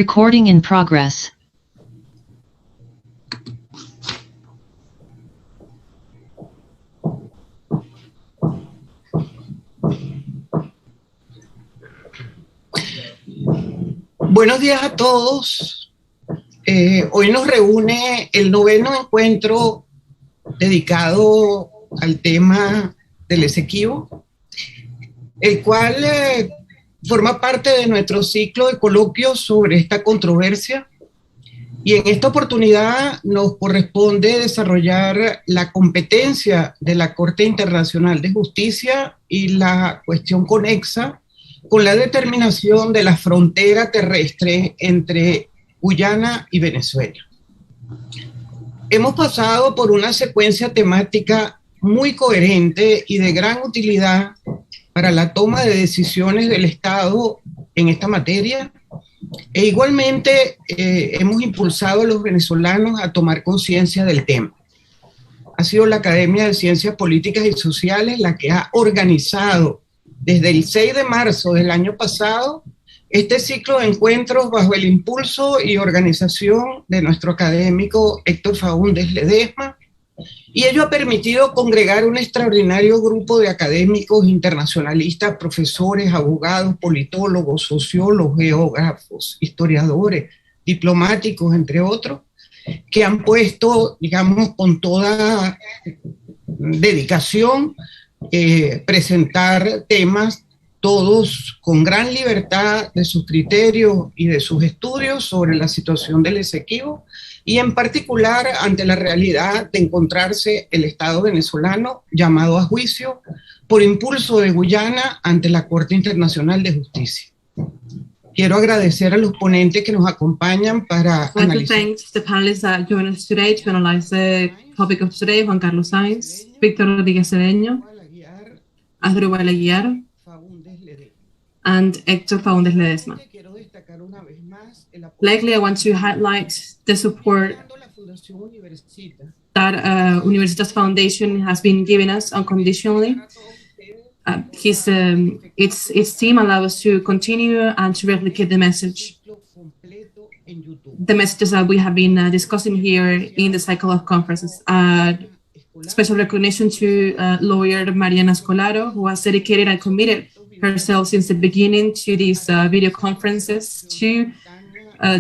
Recording in progress. Buenos días a todos. Hoy nos reúne el 9º encuentro dedicado al tema del Esequibo, el cual forma parte de nuestro ciclo de coloquios sobre esta controversia, y en esta oportunidad nos corresponde desarrollar la competencia de la Corte Internacional de Justicia y la cuestión conexa con la determinación de la frontera terrestre entre Guyana y Venezuela. Hemos pasado por una secuencia temática muy coherente y de gran utilidad para la toma de decisiones del Estado en esta materia, e igualmente hemos impulsado a los venezolanos a tomar conciencia del tema. Ha sido la Academia de Ciencias Políticas y Sociales la que ha organizado desde el 6 de marzo del año pasado este ciclo de encuentros bajo el impulso y organización de nuestro académico Héctor Faúndez Ledesma, y ello ha permitido congregar un extraordinario grupo de académicos internacionalistas, profesores, abogados, politólogos, sociólogos, geógrafos, historiadores, diplomáticos, entre otros, que han puesto, digamos, con toda dedicación, presentar temas, todos con gran libertad de sus criterios y de sus estudios sobre la situación del Esequibo, y en particular ante la realidad de encontrarse el Estado venezolano llamado a juicio por impulso de Guyana ante la Corte Internacional de Justicia. Quiero agradecer a los ponentes que nos acompañan para analizar. I'd like to thank the panelists that join us today to analyze the topic of today: Juan Carlos Sainz, Víctor Rodríguez Cedeño, Asdrúbal Aguiar, and Héctor Faúndez Ledesma. Likely, I want to highlight the support that Universitas Foundation has been giving us unconditionally. Its team allows us to continue and to replicate the messages that we have been discussing here in the cycle of conferences. Special recognition to lawyer Mariana Scolaro, who has dedicated and committed herself since the beginning to these video conferences to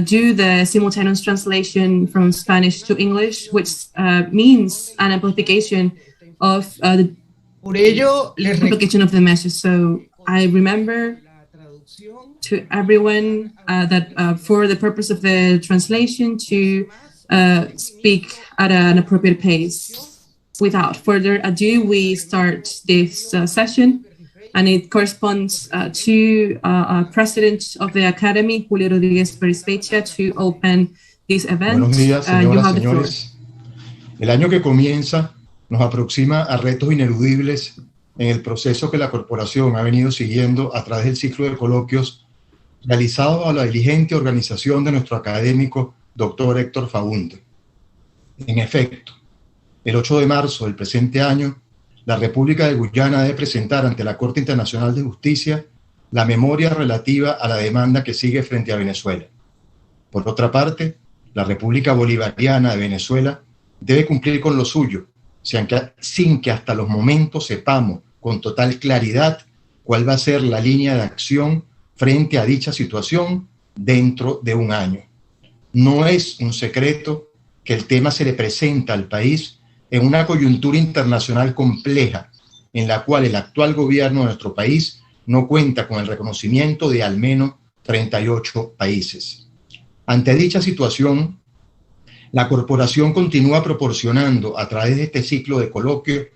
do the simultaneous translation from Spanish to English, which means an amplification of the amplification of the message. So I remember to everyone that for the purpose of the translation to speak at an appropriate pace. Without further ado, we start this session, and it corresponds to President of the Academy, Julio Rodríguez Perispecha, to open this event. Buenos días, señoras y señores. El año que comienza nos aproxima a retos ineludibles en el proceso que la corporación ha venido siguiendo a través del ciclo de coloquios realizado a la diligente organización de nuestro académico, doctor Héctor Faúndez. En efecto, el 8 de marzo del presente año, la República de Guyana debe presentar ante la Corte Internacional de Justicia la memoria relativa a la demanda que sigue frente a Venezuela. Por otra parte, la República Bolivariana de Venezuela debe cumplir con lo suyo, sin que hasta los momentos sepamos con total claridad cuál va a ser la línea de acción frente a dicha situación dentro de un año. No es un secreto que el tema se le presenta al país en una coyuntura internacional compleja, en la cual el actual gobierno de nuestro país no cuenta con el reconocimiento de al menos 38 países. Ante dicha situación, la corporación continúa proporcionando a través de este ciclo de coloquio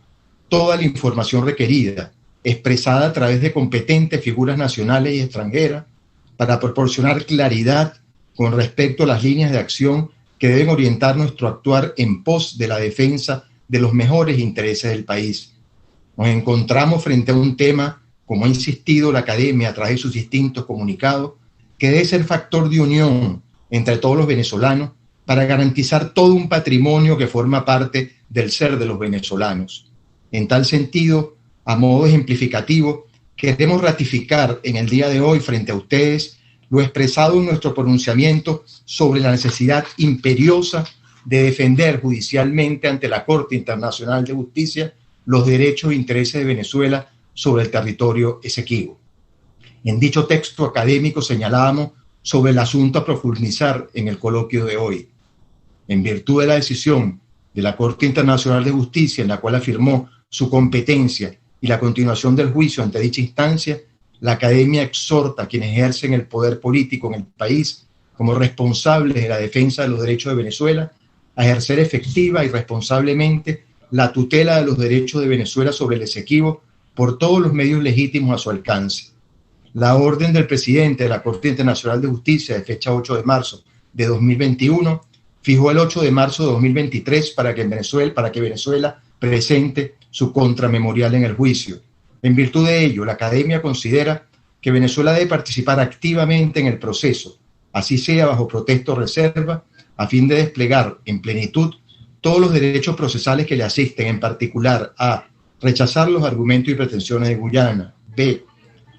toda la información requerida, expresada a través de competentes figuras nacionales y extranjeras, para proporcionar claridad con respecto a las líneas de acción que deben orientar nuestro actuar en pos de la defensa de los mejores intereses del país. Nos encontramos frente a un tema, como ha insistido la Academia a través de sus distintos comunicados, que debe ser factor de unión entre todos los venezolanos para garantizar todo un patrimonio que forma parte del ser de los venezolanos. En tal sentido, a modo ejemplificativo, queremos ratificar en el día de hoy frente a ustedes lo expresado en nuestro pronunciamiento sobre la necesidad imperiosa de defender judicialmente ante la Corte Internacional de Justicia los derechos e intereses de Venezuela sobre el territorio Esequibo. En dicho texto académico señalábamos sobre el asunto a profundizar en el coloquio de hoy. En virtud de la decisión de la Corte Internacional de Justicia, en la cual afirmó su competencia y la continuación del juicio ante dicha instancia, la Academia exhorta a quienes ejercen el poder político en el país como responsables de la defensa de los derechos de Venezuela a ejercer efectiva y responsablemente la tutela de los derechos de Venezuela sobre el Esequibo por todos los medios legítimos a su alcance. La orden del presidente de la Corte Internacional de Justicia de fecha 8 de marzo de 2021 fijó el 8 de marzo de 2023 para que Venezuela presente su contramemorial en el juicio. En virtud de ello, la Academia considera que Venezuela debe participar activamente en el proceso, así sea bajo protesta o reserva, a fin de desplegar en plenitud todos los derechos procesales que le asisten, en particular a rechazar los argumentos y pretensiones de Guyana, b,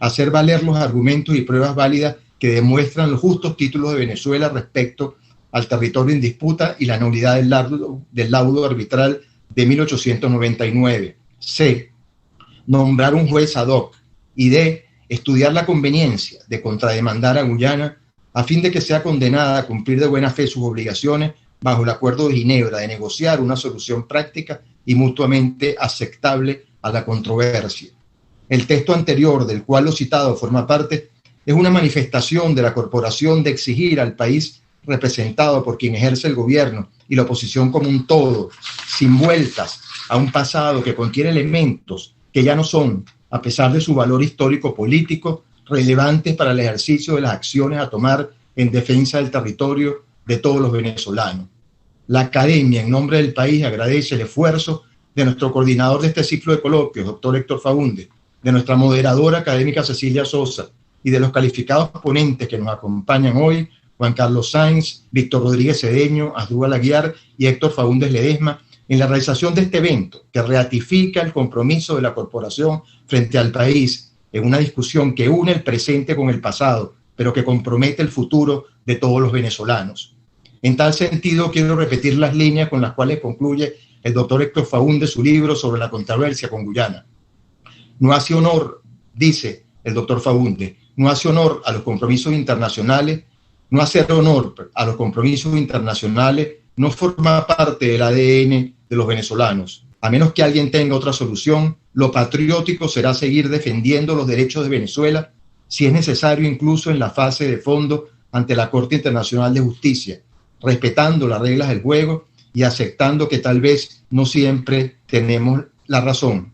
hacer valer los argumentos y pruebas válidas que demuestran los justos títulos de Venezuela respecto al territorio en disputa y la nulidad del laudo arbitral de 1899, c, nombrar un juez ad hoc y d, estudiar la conveniencia de contrademandar a Guyana a fin de que sea condenada a cumplir de buena fe sus obligaciones bajo el Acuerdo de Ginebra de negociar una solución práctica y mutuamente aceptable a la controversia. El texto anterior, del cual lo citado forma parte, es una manifestación de la corporación de exigir al país representado por quien ejerce el gobierno y la oposición como un todo, sin vueltas a un pasado que contiene elementos que ya no son, a pesar de su valor histórico-político, relevantes para el ejercicio de las acciones a tomar en defensa del territorio de todos los venezolanos. La Academia, en nombre del país, agradece el esfuerzo de nuestro coordinador de este ciclo de coloquios, doctor Héctor Faúndez, de nuestra moderadora académica Cecilia Sosa y de los calificados ponentes que nos acompañan hoy, Juan Carlos Sainz, Víctor Rodríguez Cedeño, Asdrúbal Aguiar y Héctor Faúndez Ledesma, en la realización de este evento que ratifica el compromiso de la corporación frente al país en una discusión que une el presente con el pasado, pero que compromete el futuro de todos los venezolanos. En tal sentido, quiero repetir las líneas con las cuales concluye el doctor Héctor Faúndez su libro sobre la controversia con Guyana. No hace honor, dice el doctor Faúndez, no hace honor a los compromisos internacionales, no hacer honor a los compromisos internacionales no forma parte del ADN de los venezolanos. A menos que alguien tenga otra solución, lo patriótico será seguir defendiendo los derechos de Venezuela, si es necesario incluso en la fase de fondo ante la Corte Internacional de Justicia, respetando las reglas del juego y aceptando que tal vez no siempre tenemos la razón.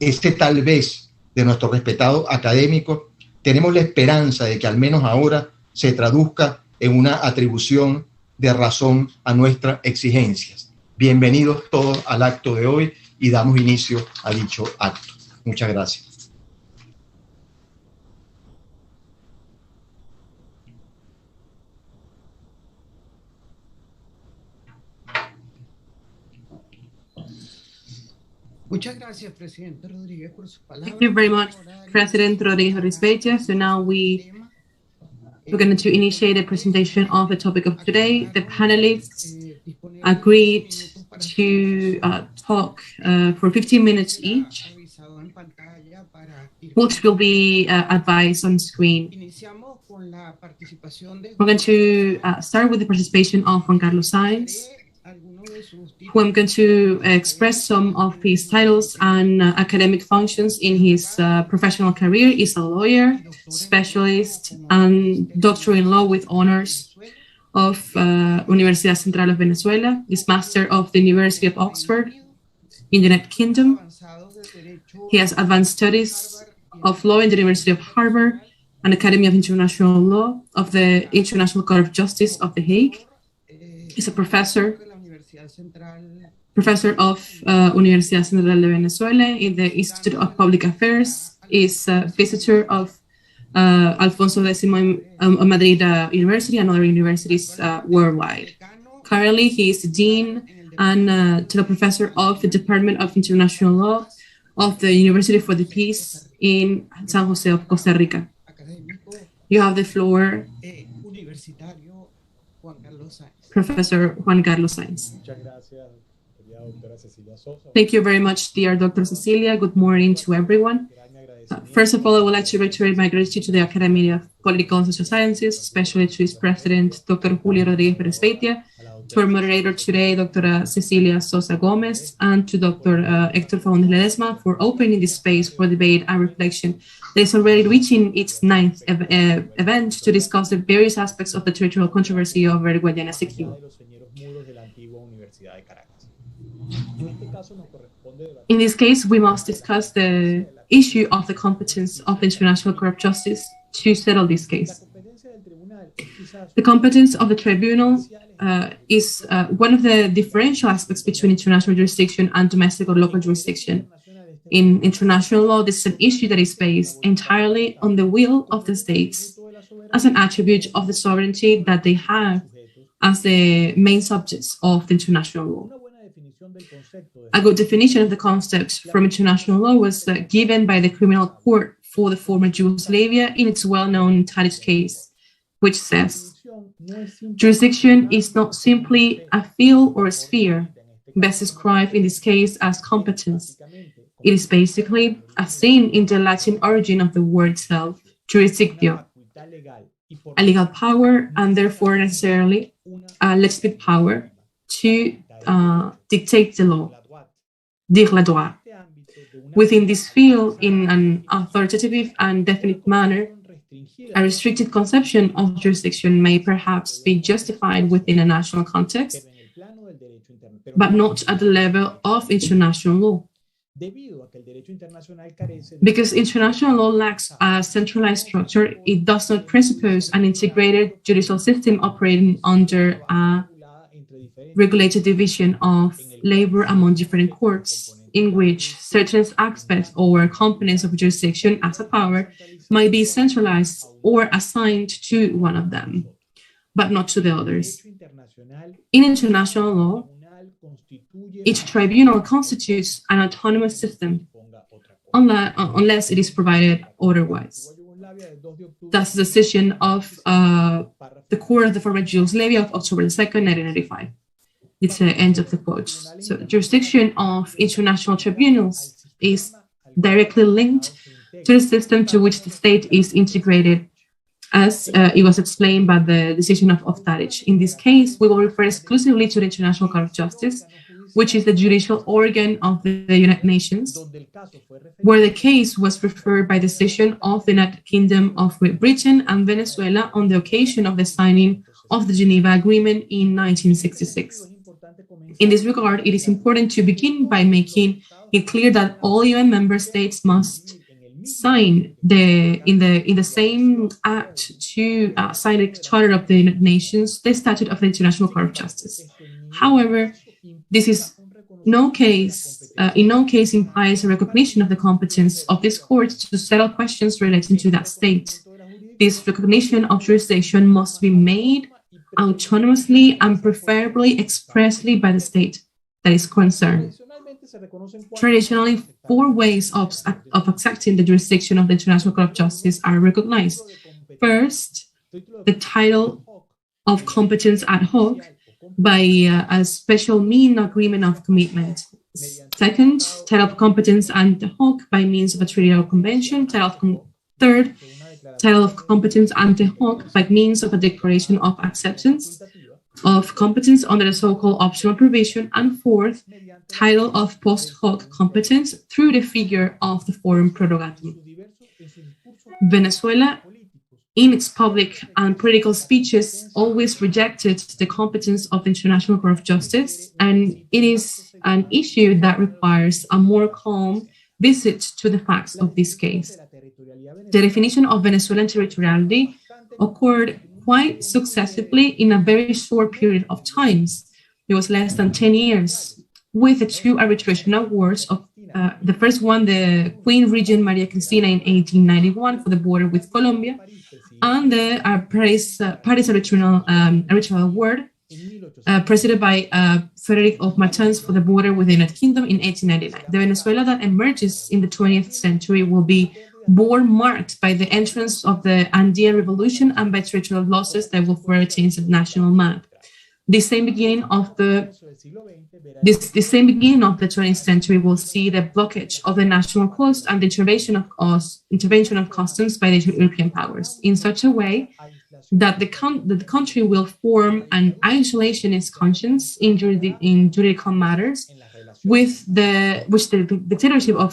Este tal vez de nuestro respetado académico, tenemos la esperanza de que al menos ahora se traduzca en una atribución de razón a nuestras exigencias. Bienvenidos todos al acto de hoy y damos inicio a dicho acto. Muchas gracias. Muchas gracias, presidente Rodríguez, por sus palabras. Thank you very much, President Rodríguez. So now we're going to initiate the presentation of the topic of today. The panelists agreed to talk for 15 minutes each, which will be advised on screen. We're going to start with the participation of Juan Carlos Sainz, who I'm going to express some of his titles and academic functions in his professional career. He's a lawyer, specialist, and doctor in law with honors of Universidad Central of Venezuela. He's master of the University of Oxford in the United Kingdom. He has advanced studies of law in the University of Harvard and Academy of International Law of the International Court of Justice of The Hague. He's a professor of Universidad Central de Venezuela in the Institute of Public Affairs, is a visitor of Alfonso X Madrid University and other universities worldwide. Currently, he is Dean and Titular Professor of the Department of International Law of the University for the Peace in San Jose of Costa Rica. You have the floor, Professor Juan Carlos Sainz. Thank you very much, dear Dr. Cecilia. Good morning to everyone. First of all, I would like to reiterate my gratitude to the Academy of Political and Social Sciences, especially to its president, Dr. Julio Rodríguez Perez-Feitia, to our moderator today, Dr. Cecilia Sosa Gomez, and to Dr. Héctor Faúndez Ledesma for opening this space for debate and reflection that is already reaching its 9th event to discuss the various aspects of the territorial controversy over Guyana Esequibo. In this case, we must discuss the issue of the competence of international court of justice to settle this case. The competence of the tribunal is one of the differential aspects between international jurisdiction and domestic or local jurisdiction. In international law, this is an issue that is based entirely on the will of the states as an attribute of the sovereignty that they have as the main subjects of the international law. A good definition of the concept from international law was given by the Criminal Court for the former Yugoslavia in its well-known Untitled case, which says, jurisdiction is not simply a field or a sphere, best described in this case as competence. It is basically a thing in the Latin origin of the word itself, jurisdictio, a legal power and therefore necessarily a legislative power to dictate the law, dire la droit. Within this field, in an authoritative and definite manner, a restricted conception of jurisdiction may perhaps be justified within a national context, but not at the level of international law. Because international law lacks a centralized structure, it does not presuppose an integrated judicial system operating under a regulated division of labor among different courts, in which certain aspects or components of jurisdiction as a power might be centralized or assigned to one of them, but not to the others. In international law, each tribunal constitutes an autonomous system, unless it is provided otherwise. That's the decision of the Court of the former Yugoslavia of October 2nd, 1995. It's the end of the quote. So the jurisdiction of international tribunals is directly linked to the system to which the state is integrated, as it was explained by the decision of Tadic. In this case, we will refer exclusively to the International Court of Justice, which is the judicial organ of the United Nations, where the case was referred by decision of the United Kingdom of Great Britain and Venezuela on the occasion of the signing of the Geneva Agreement in 1966. In this regard, it is important to begin by making it clear that all UN member states must sign in the same act to sign the Charter of the United Nations, the Statute of the International Court of Justice. However, this is in no case implies a recognition of the competence of this court to settle questions relating to that state. This recognition of jurisdiction must be made autonomously and preferably expressly by the state that is concerned. Traditionally, 4 ways of accepting the jurisdiction of the International Court of Justice are recognized. First, the title of competence ad hoc by a special mean agreement of commitment. Second, title of competence ad hoc by means of a treaty or convention. Third, title of competence ad hoc by means of a declaration of acceptance of competence under the so-called optional provision. And fourth, title of post hoc competence through the figure of the forum prorogatum. Venezuela, in its public and political speeches, always rejected the competence of the International Court of Justice, and it is an issue that requires a more calm visit to the facts of this case. The definition of Venezuelan territoriality occurred quite successively in a very short period of time. It was less than 10 years, with the 2 arbitration awards of the first one, the Queen Regent Maria Cristina in 1891 for the border with Colombia, and the Paris Arbitral Award presided by Frederick of Martins for the border with the United Kingdom in 1899. The Venezuela that emerges in the 20th century will be bore marked by the entrance of the Andean Revolution and by territorial losses that will further change the national map. The same beginning of the 20th century will see the blockage of the national coast and the intervention of customs by the European powers in such a way that the country will form an isolationist conscience in juridical matters, which the dictatorship of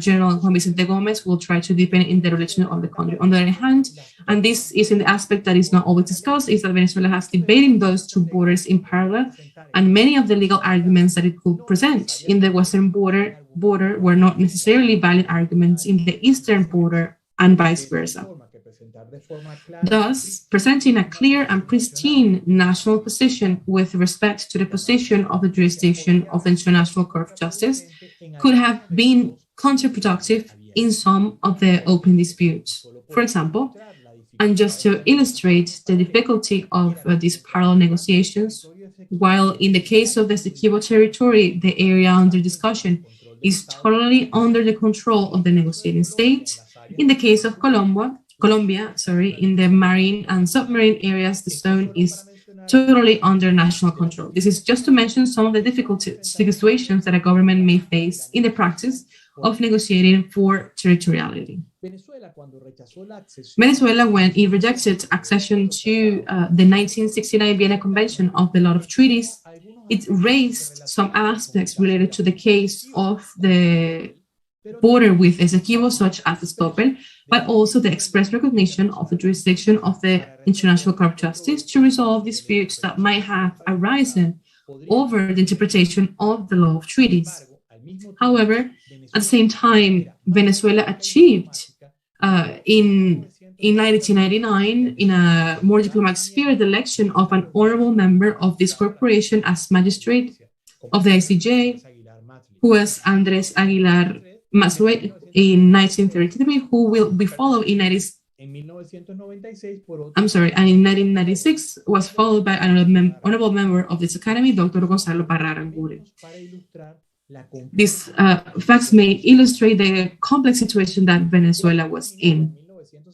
General Juan Vicente Gómez will try to deepen in the religion of the country. On the other hand, and this is in the aspect that is not always discussed, is that Venezuela has debating those two borders in parallel, and many of the legal arguments that it could present in the western border were not necessarily valid arguments in the eastern border, and vice versa. Thus, presenting a clear and pristine national position with respect to the position of the jurisdiction of the International Court of Justice could have been counterproductive in some of the open disputes. For example, and just to illustrate the difficulty of these parallel negotiations, while in the case of the Essequibo territory, the area under discussion is totally under the control of the negotiating state, in the case of Colombia, in the marine and submarine areas, the zone is totally under national control. This is just to mention some of the difficult situations that a government may face in the practice of negotiating for territoriality. Venezuela, when it rejected accession to the 1969 Vienna Convention of the Law of Treaties, it raised some aspects related to the case of the border with Essequibo, such as the Stoppel, but also the express recognition of the jurisdiction of the International Court of Justice to resolve disputes that might have arisen over the interpretation of the Law of Treaties. However, at the same time, Venezuela achieved in 1999, in a more diplomatic sphere, the election of an honorable member of this corporation as magistrate of the ICJ, who was Andrés Aguilar Masluet in 1933, who will be followed in 1996 was followed by an honorable member of this academy, Dr. Gonzalo Parra Aranguren. These facts may illustrate the complex situation that Venezuela was in.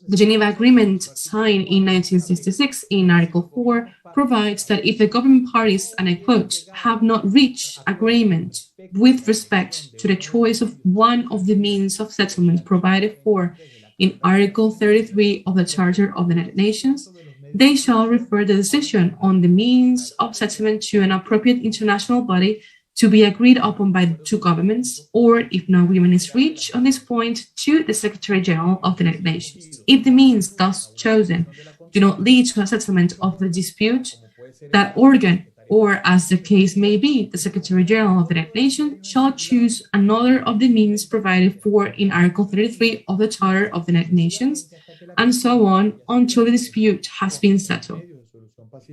The Geneva Agreement, signed in 1966 in Article 4, provides that if the government parties, and I quote, have not reached agreement with respect to the choice of one of the means of settlement provided for in Article 33 of the Charter of the United Nations, they shall refer the decision on the means of settlement to an appropriate international body to be agreed upon by the two governments, or if no agreement is reached on this point, to the Secretary General of the United Nations. If the means thus chosen do not lead to a settlement of the dispute, that organ, or as the case may be, the Secretary General of the United Nations, shall choose another of the means provided for in Article 33 of the Charter of the United Nations, and so on until the dispute has been settled,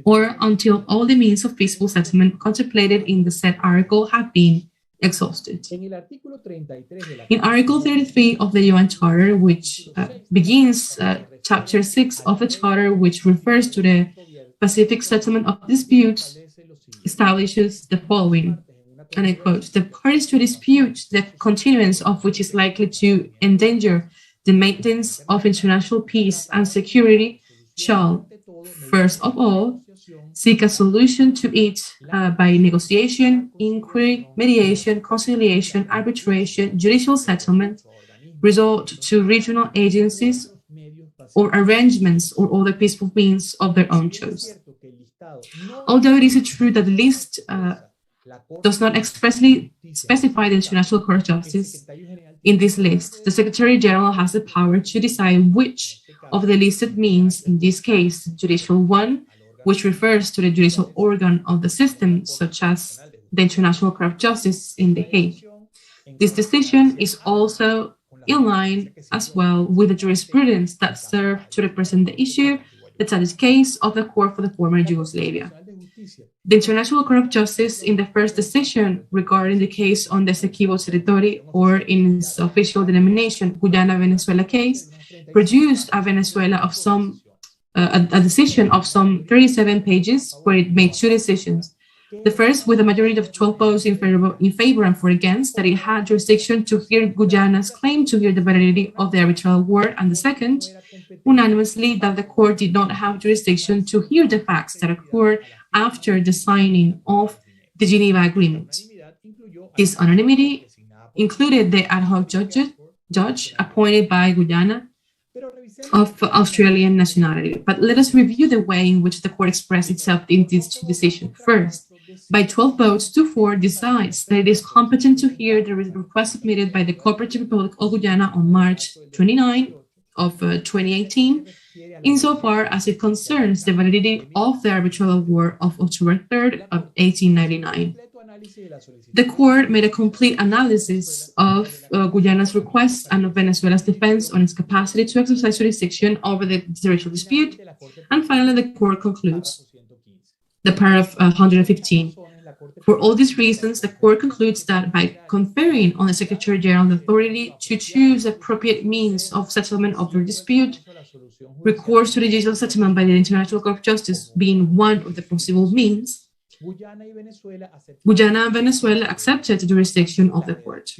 or until all the means of peaceful settlement contemplated in the said article have been exhausted. In Article 33 of the UN Charter, which begins Chapter 6 of the Charter, which refers to the Pacific settlement of disputes, establishes the following, and I quote, "The parties to a dispute, the continuance of which is likely to endanger the maintenance of international peace and security, shall, first of all, seek a solution to it by negotiation, inquiry, mediation, conciliation, arbitration, judicial settlement, resort to regional agencies or arrangements or other peaceful means of their own choice." Although it is true that the list does not expressly specify the International Court of Justice, in this list, the Secretary General has the power to decide which of the listed means, in this case, judicial one, which refers to the judicial organ of the system, such as the International Court of Justice in The Hague. This decision is also in line as well with the jurisprudence that served to represent the issue, the status case of the Court for the former Yugoslavia. The International Court of Justice, in the first decision regarding the case on the Essequibo territory, or in its official denomination, Guyana and Venezuela case, produced a decision of some 37 pages where it made two decisions. The first, with a majority of 12 votes in favor and 4 against, that it had jurisdiction to hear Guyana's claim to hear the validity of the arbitral award, and the second, unanimously, that the court did not have jurisdiction to hear the facts that occurred after the signing of the Geneva Agreement. This unanimity included the ad hoc judge appointed by Guyana of Australian nationality. But let us review the way in which the court expressed itself in this decision. First, by 12 votes to 4, decides that it is competent to hear the request submitted by the Cooperative Republic of Guyana on March 29 of 2018, insofar as it concerns the validity of the arbitral award of October 3rd of 1899. The court made a complete analysis of Guyana's request and of Venezuela's defense on its capacity to exercise jurisdiction over the territorial dispute. And finally, the court concludes, the paragraph 115. For all these reasons, the court concludes that by conferring on the Secretary General the authority to choose appropriate means of settlement of the dispute, recourse to the judicial settlement by the International Court of Justice being one of the possible means, Guyana and Venezuela accepted the jurisdiction of the court.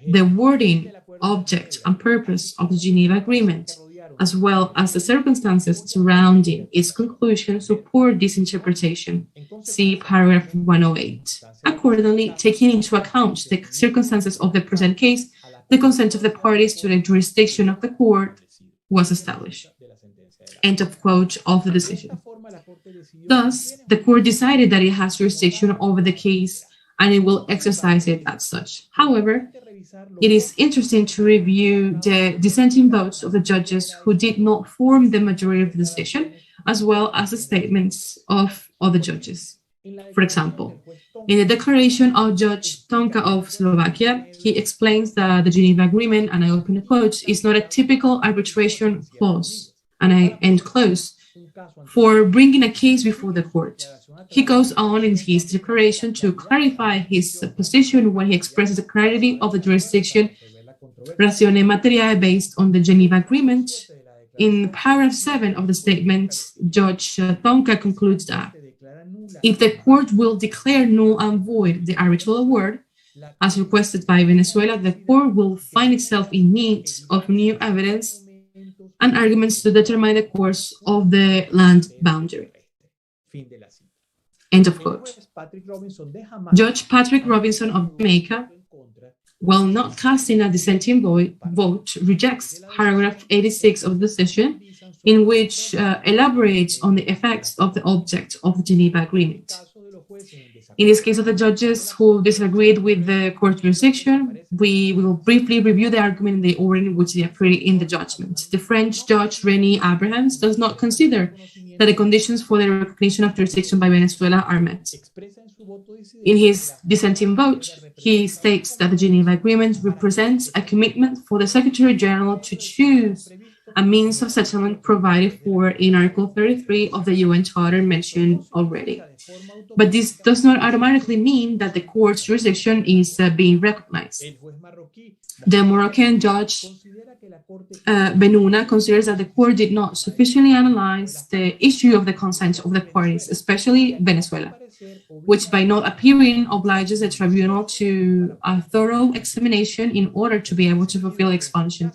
The wording, object, and purpose of the Geneva Agreement, as well as the circumstances surrounding its conclusion, support this interpretation. See paragraph 108. Accordingly, taking into account the circumstances of the present case, the consent of the parties to the jurisdiction of the court was established. End of quote of the decision. Thus, the court decided that it has jurisdiction over the case and it will exercise it as such. However, it is interesting to review the dissenting votes of the judges who did not form the majority of the decision, as well as the statements of other judges. For example, in the declaration of Judge Tonka of Slovakia, he explains that the Geneva Agreement, and I open the quote, is not a typical arbitration clause, and I end close, for bringing a case before the court. He goes on in his declaration to clarify his position when he expresses the clarity of the jurisdiction ratione materiae based on the Geneva Agreement. In paragraph 7 of the statement, Judge Tonka concludes that if the court will declare null and void the arbitral award, as requested by Venezuela, the court will find itself in need of new evidence and arguments to determine the course of the land boundary. End of quote. Judge Patrick Robinson of Jamaica, while not casting a dissenting vote, rejects paragraph 86 of the decision, in which elaborates on the effects of the object of the Geneva Agreement. In this case of the judges who disagreed with the court jurisdiction, we will briefly review the argument in the order in which they appear in the judgment. The French judge René Abrahams does not consider that the conditions for the recognition of jurisdiction by Venezuela are met. In his dissenting vote, he states that the Geneva Agreement represents a commitment for the Secretary General to choose a means of settlement provided for in Article 33 of the UN Charter mentioned already. But this does not automatically mean that the court's jurisdiction is being recognized. The Moroccan judge Benouna considers that the court did not sufficiently analyze the issue of the consent of the parties, especially Venezuela, which by not appearing obliges the tribunal to a thorough examination in order to be able to fulfill expansion.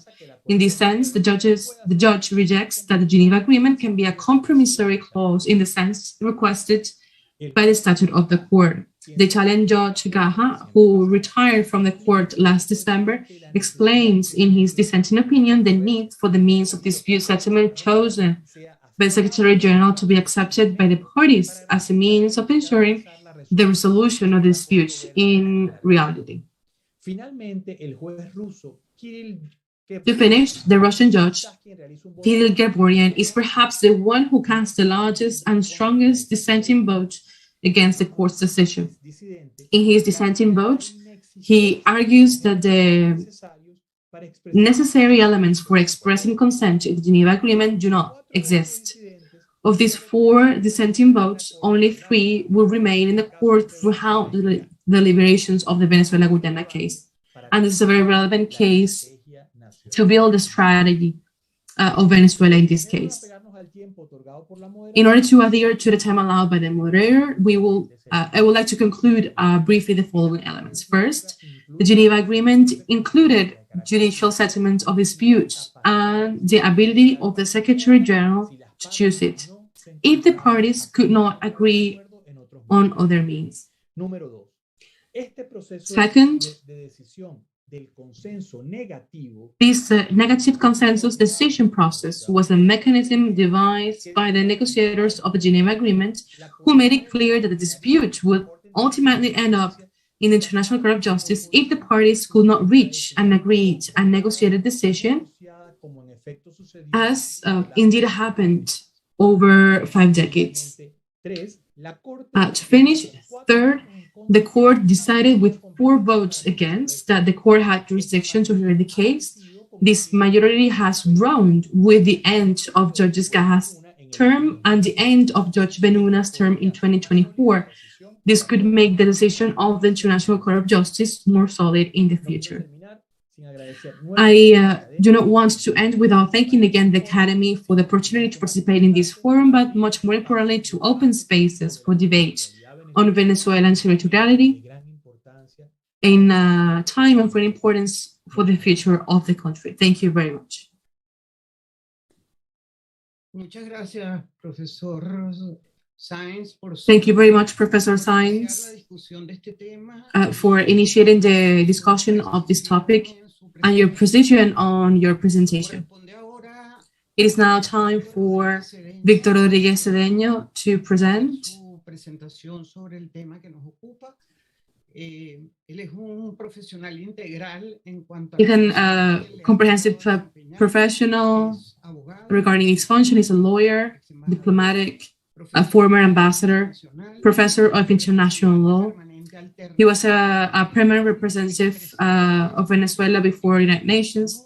In this sense, the judge rejects that the Geneva Agreement can be a compromissory clause in the sense requested by the statute of the court. The Italian judge Gaha, who retired from the court last December, explains in his dissenting opinion the need for the means of dispute settlement chosen by the Secretary General to be accepted by the parties as a means of ensuring the resolution of the disputes in reality. To finish, the Russian judge, Kirill Gerborian, is perhaps the one who cast the largest and strongest dissenting vote against the court's decision. In his dissenting vote, he argues that the necessary elements for expressing consent to the Geneva Agreement do not exist. Of these 4 dissenting votes, only 3 will remain in the court throughout the deliberations of the Venezuela-Guyana case. And this is a very relevant case to build the strategy of Venezuela in this case. In order to adhere to the time allowed by the moderator, I would like to conclude briefly the following elements. First, the Geneva Agreement included judicial settlement of disputes and the ability of the Secretary General to choose it, if the parties could not agree on other means. Second, this negative consensus decision process was a mechanism devised by the negotiators of the Geneva Agreement, who made it clear that the dispute would ultimately end up in the International Court of Justice if the parties could not reach an agreed and negotiated decision, as indeed happened over 5 decades. To finish, third, the court decided with 4 votes against that the court had jurisdiction to hear the case. This majority has grown with the end of Judge Escaja's term and the end of Judge Benuna's term in 2024. This could make the decision of the International Court of Justice more solid in the future. I do not want to end without thanking again the Academy for the opportunity to participate in this forum, but much more importantly, to open spaces for debate on Venezuelan territoriality in time and for importance for the future of the country. Thank you very much. Muchas gracias, profesor Sainz, Thank you very much, Professor Sainz, for initiating the discussion of this topic and your precision on your presentation. It is now time for Víctor Rodríguez Cedeño to present. He's a comprehensive professional regarding its function. He's a lawyer, diplomatic, a former ambassador, professor of international law. He was a permanent representative of Venezuela before the United Nations.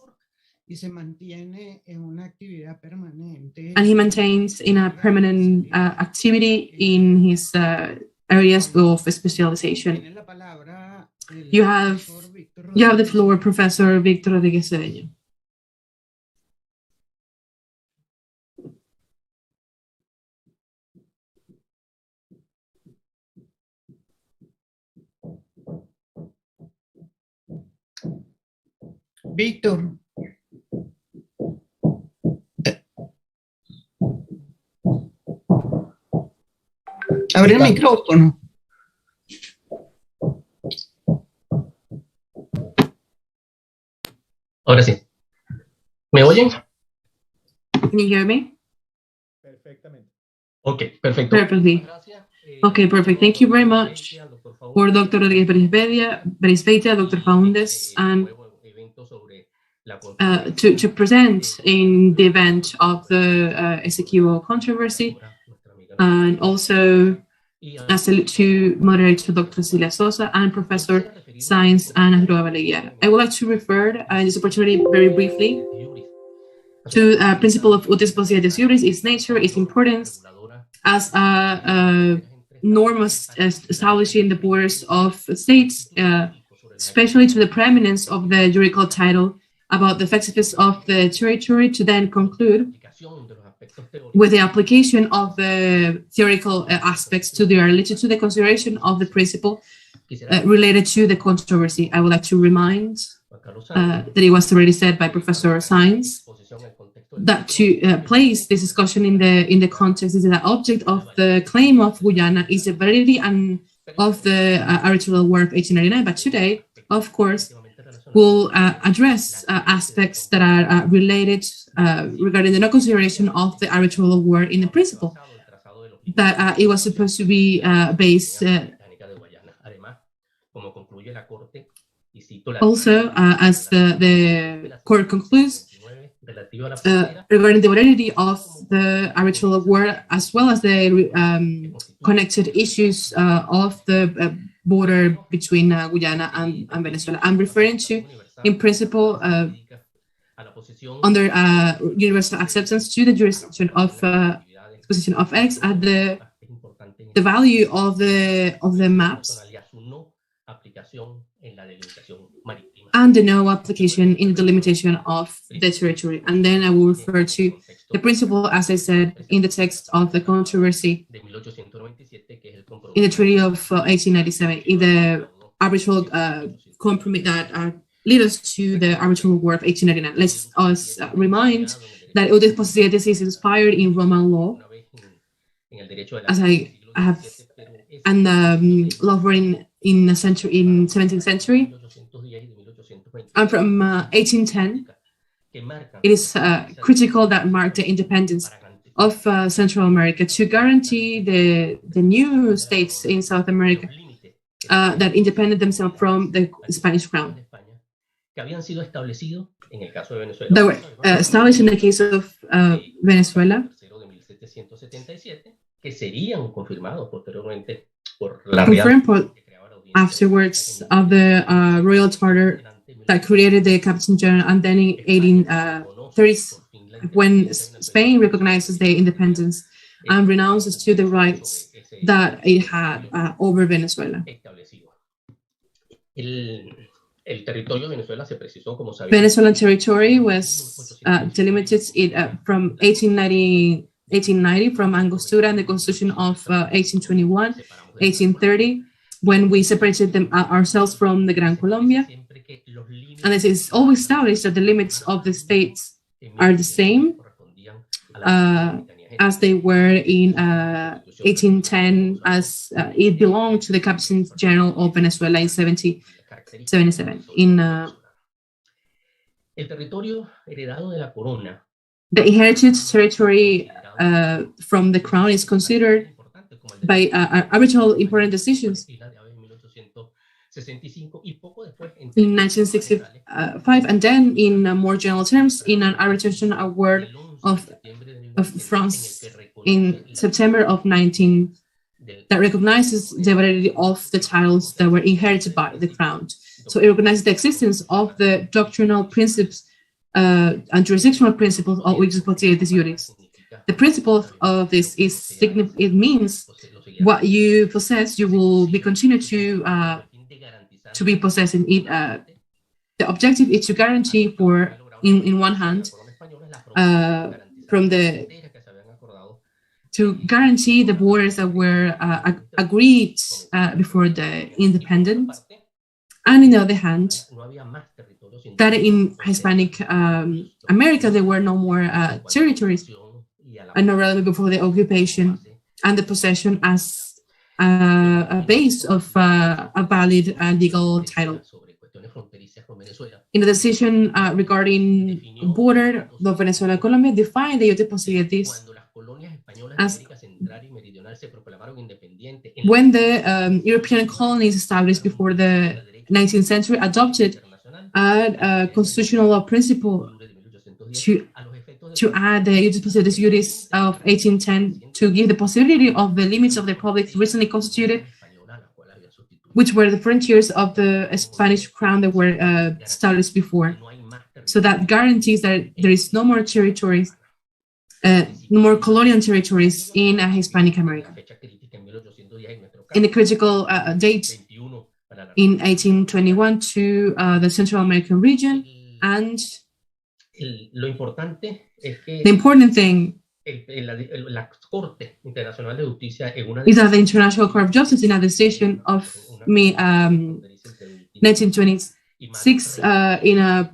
And he maintains in a permanent activity in his areas of specialization. You have the floor, Professor Víctor Rodríguez Cedeño. Víctor. Abre el micrófono. Ahora sí. ¿Me oyen? Can you hear me? Perfectamente. Ok, perfecto. Perfectly. Okay, perfect. Thank you very much for Dr. Rodríguez Berisbeitia, Dr. Faúndez, and to present in the event of the Essequibo controversy, and also a salute to moderator Dr. Celia Sosa and Professor Sainz and Asdrúbal. I would like to refer in this opportunity very briefly to the principle of utis possidetis iuris, its nature, its importance as a norm establishing the borders of states, especially to the preeminence of the juridical title about the effectiveness of the territory, to then conclude with the application of the theoretical aspects to the related to the consideration of the principle related to the controversy. I would like to remind that it was already said by Professor Sainz that to place this discussion in the context is the object of the claim of Guyana is the validity and of the arbitral war of 1899. But today, of course, we'll address aspects that are related regarding the no consideration of the arbitral war in the principle that it was supposed to be based. Also, as the court concludes, regarding the validity of the arbitral war, as well as the connected issues of the border between Guyana and Venezuela. I'm referring to, in principle, under universal acceptance to the jurisdiction of position of X at the value of the maps and the no application in the delimitation of the territory. And then I will refer to the principle, as I said, in the text of the controversy in the Treaty of 1897, in the arbitral compromise that lead us to the arbitral war of 1899. Let's us remind that Eudis Possidetis is inspired in Roman law, as I have, and law in the 17th century, and from 1810, it is critical that marked the independence of Central America to guarantee the new states in South America that independed themselves from the Spanish crown. That were established in the case of Venezuela, confirmed afterwards of the Royal Charter that created the Captain General, and then in 1830s, when Spain recognizes their independence and renounces to the rights that it had over Venezuela. Venezuelan territory was delimited from 1890 from Angostura and the Constitution of 1821, 1830, when we separated them ourselves from the Gran Colombia. And it is always established that the limits of the states are the same as they were in 1810, as it belonged to the Captain General of Venezuela in 1777. The inherited territory from the crown is considered by arbitral important decisions in 1965, and then in more general terms in an arbitration award of France in September of 19 that recognizes the validity of the titles that were inherited by the crown. So it recognizes the existence of the doctrinal principles and jurisdictional principles of Ius Possidetis Juris. The principle of this is it means what you possess, you will be continue to be possessing it. The objective is to guarantee for, in one hand, to guarantee the borders that were agreed before the independence, and in the other hand, that in Hispanic America there were no more territories, and no relevant before the occupation and the possession as a base of a valid legal title. In the decision regarding border, the Venezuela-Colombia defined the Ius Possidetis as when the European colonies established before the 19th century adopted a constitutional law principle to add the Ius Possidetis Juris of 1810 to give the possibility of the limits of the republic recently constituted, which were the frontiers of the Spanish crown that were established before. So that guarantees that there is no more territories, no more colonial territories in Hispanic America. In the critical date in 1821 to the Central American region, and the important thing is that the International Court of Justice, in a decision of 1926, in a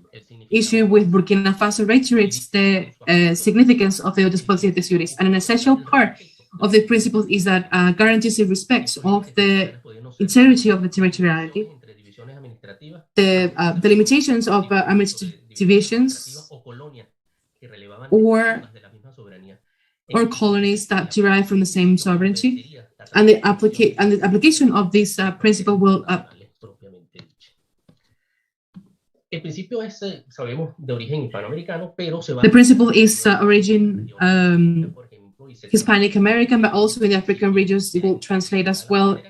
issue with Burkina Faso, reiterates the significance of the Ius Possidetis Juris, and an essential part of the principle is that guarantees the respect of the integrity of the territoriality, the limitations of administrative divisions or colonies that derive from the same sovereignty, and the application of this principle will. The principle is origin Hispanic American, but also in the African regions. It will translate as well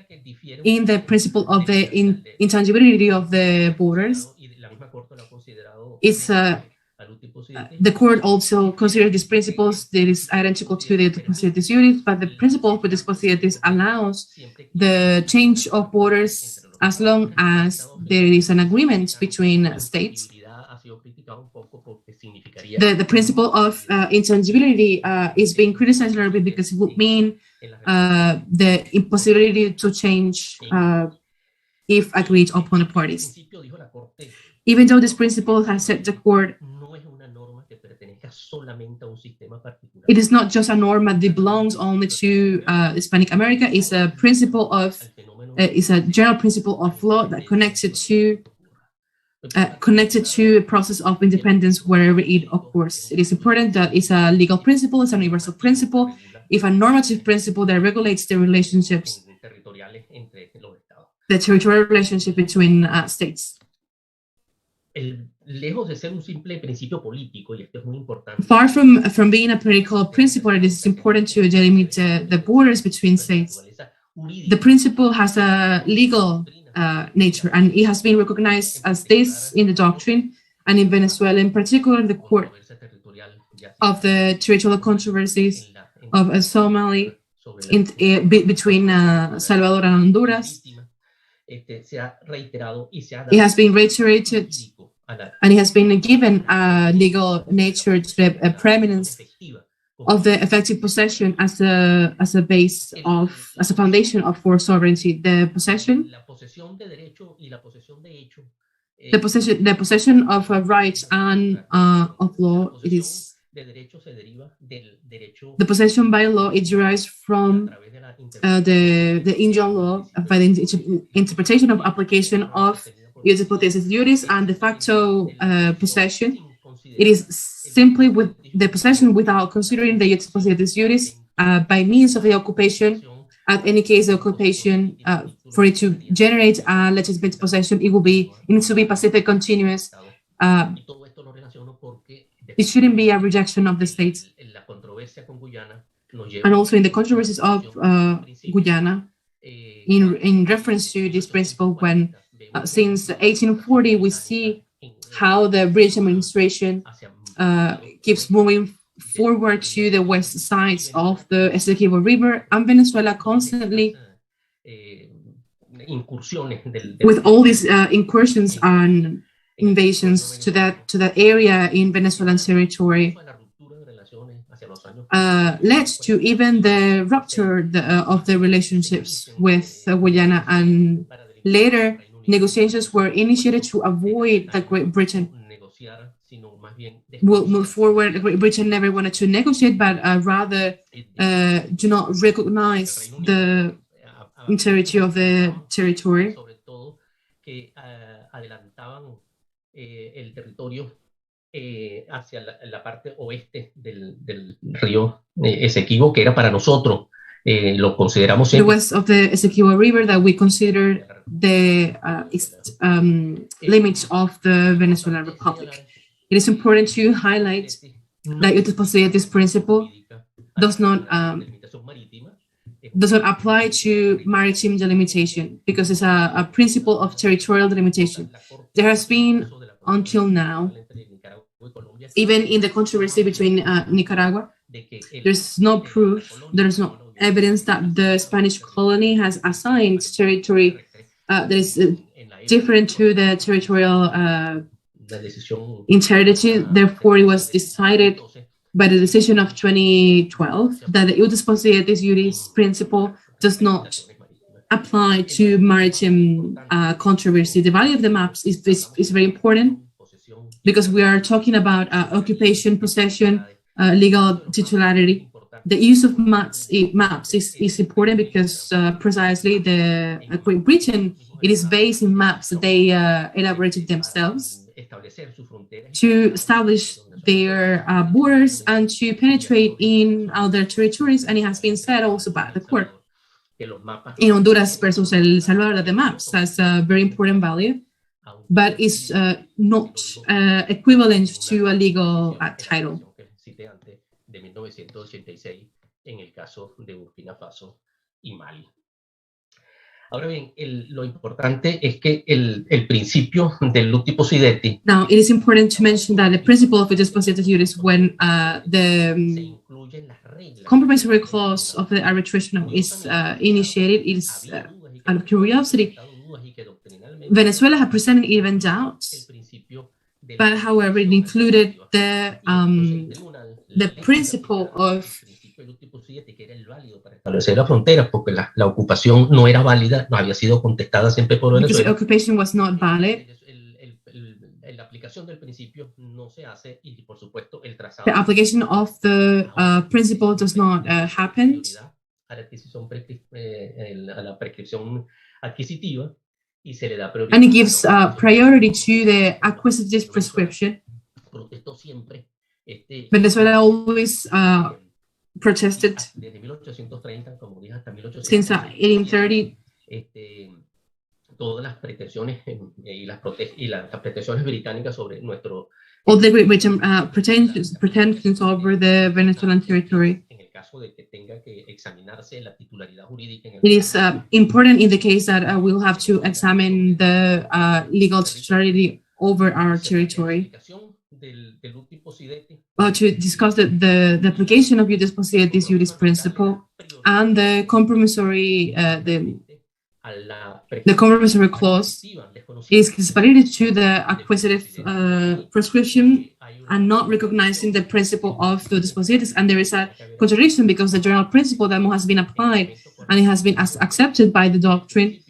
in the principle of the intangibility of the borders. It's the court also considered these principles that is identical to the Ius Possidetis Juris, but the principle of Ius Possidetis allows the change of borders as long as there is an agreement between states. The principle of intangibility is being criticized a little bit because it would mean the impossibility to change if agreed upon the parties. Even though this principle has set the court, it is not just a norm that belongs only to Hispanic America. It's a principle of, it's a general principle of law that connected to a process of independence wherever it occurs. It is important that it's a legal principle, it's a universal principle, if a normative principle that regulates the relationships, the territorial relationship between states. Far from being a political principle, it is important to delimit the borders between states. The principle has a legal nature, and it has been recognized as this in the doctrine, and in Venezuela in particular, the court of the territorial controversies of Somalia between Salvador and Honduras. It has been reiterated, and it has been given a legal nature to the preeminence of the effective possession as a base of, as a foundation of for sovereignty. The possession of rights and of law. It is the possession by law. It derives from the Indian law by the interpretation of application of ius hypothesis juris and de facto possession. It is simply with the possession without considering the ius hypothesis juris by means of the occupation. At any case, the occupation for it to generate a legitimate possession, it needs to be pacific, continuous. It shouldn't be a rejection of the states. And also in the controversies of Guyana, in reference to this principle, when since 1840 we see how the British administration keeps moving forward to the west sides of the Essequibo River, and Venezuela constantly, with all these incursions and invasions to that area in Venezuelan territory, led to even the rupture of the relationships with Guyana, and later negotiations were initiated to avoid that Great Britain will move forward. Great Britain never wanted to negotiate, but rather do not recognize the integrity of the territory. Hacia la parte oeste del río Esequibo, que era para nosotros, lo consideramos the west of the Essequibo River, that we consider the limits of the Venezuelan Republic. It is important to highlight that this principle does not apply to maritime delimitation, because it's a principle of territorial delimitation. There has been, until now, even in the controversy between Nicaragua, there's no proof, there's no evidence that the Spanish colony has assigned territory that is different to the territorial integrity. Therefore, it was decided by the decision of 2012 that the ius possietis juris principle does not apply to maritime controversy. The value of the maps is very important, because we are talking about occupation, possession, legal titularity. The use of maps is important because precisely the Great Britain, it is based in maps that they elaborated themselves to establish their borders and to penetrate in other territories. And it has been said also by the court in Honduras versus El Salvador that the maps has a very important value, but is not equivalent to a legal title. Ahora bien, lo importante es que el principio del uti possidetis. Now, it is important to mention that the principle of ius possietis juris, when the compromissory clause of the arbitration is initiated, it is out of curiosity. Venezuela had presented even doubts, but however, it included the principle of establecer la frontera, porque la ocupación no era válida, no había sido contestada siempre por because the Venezuela. occupation was not valid. La aplicación del principio no se hace y por supuesto el trazado. The application of the principle does not happen. A la prescripción adquisitiva y se le da prioridad. And it gives priority to the acquisitive prescription. Protestó siempre. Venezuela always protested desde 1830, como dije, hasta 1830. Since 1830. Todas las pretensiones y las pretensiones británicas sobre nuestro. All the Great Britain pretensions over the Venezuelan territory. En el caso de que tenga que examinarse la titularidad jurídica. It is important in the case that we'll have to examine the legal titularidad over our territory. To discuss the application of ius possidetis juris principle and the compromissory clause is separated to the acquisitive prescription and not recognizing the principle of the ius possidetis. And there is a contradiction because the general principle that has been applied and it has been accepted by the doctrine.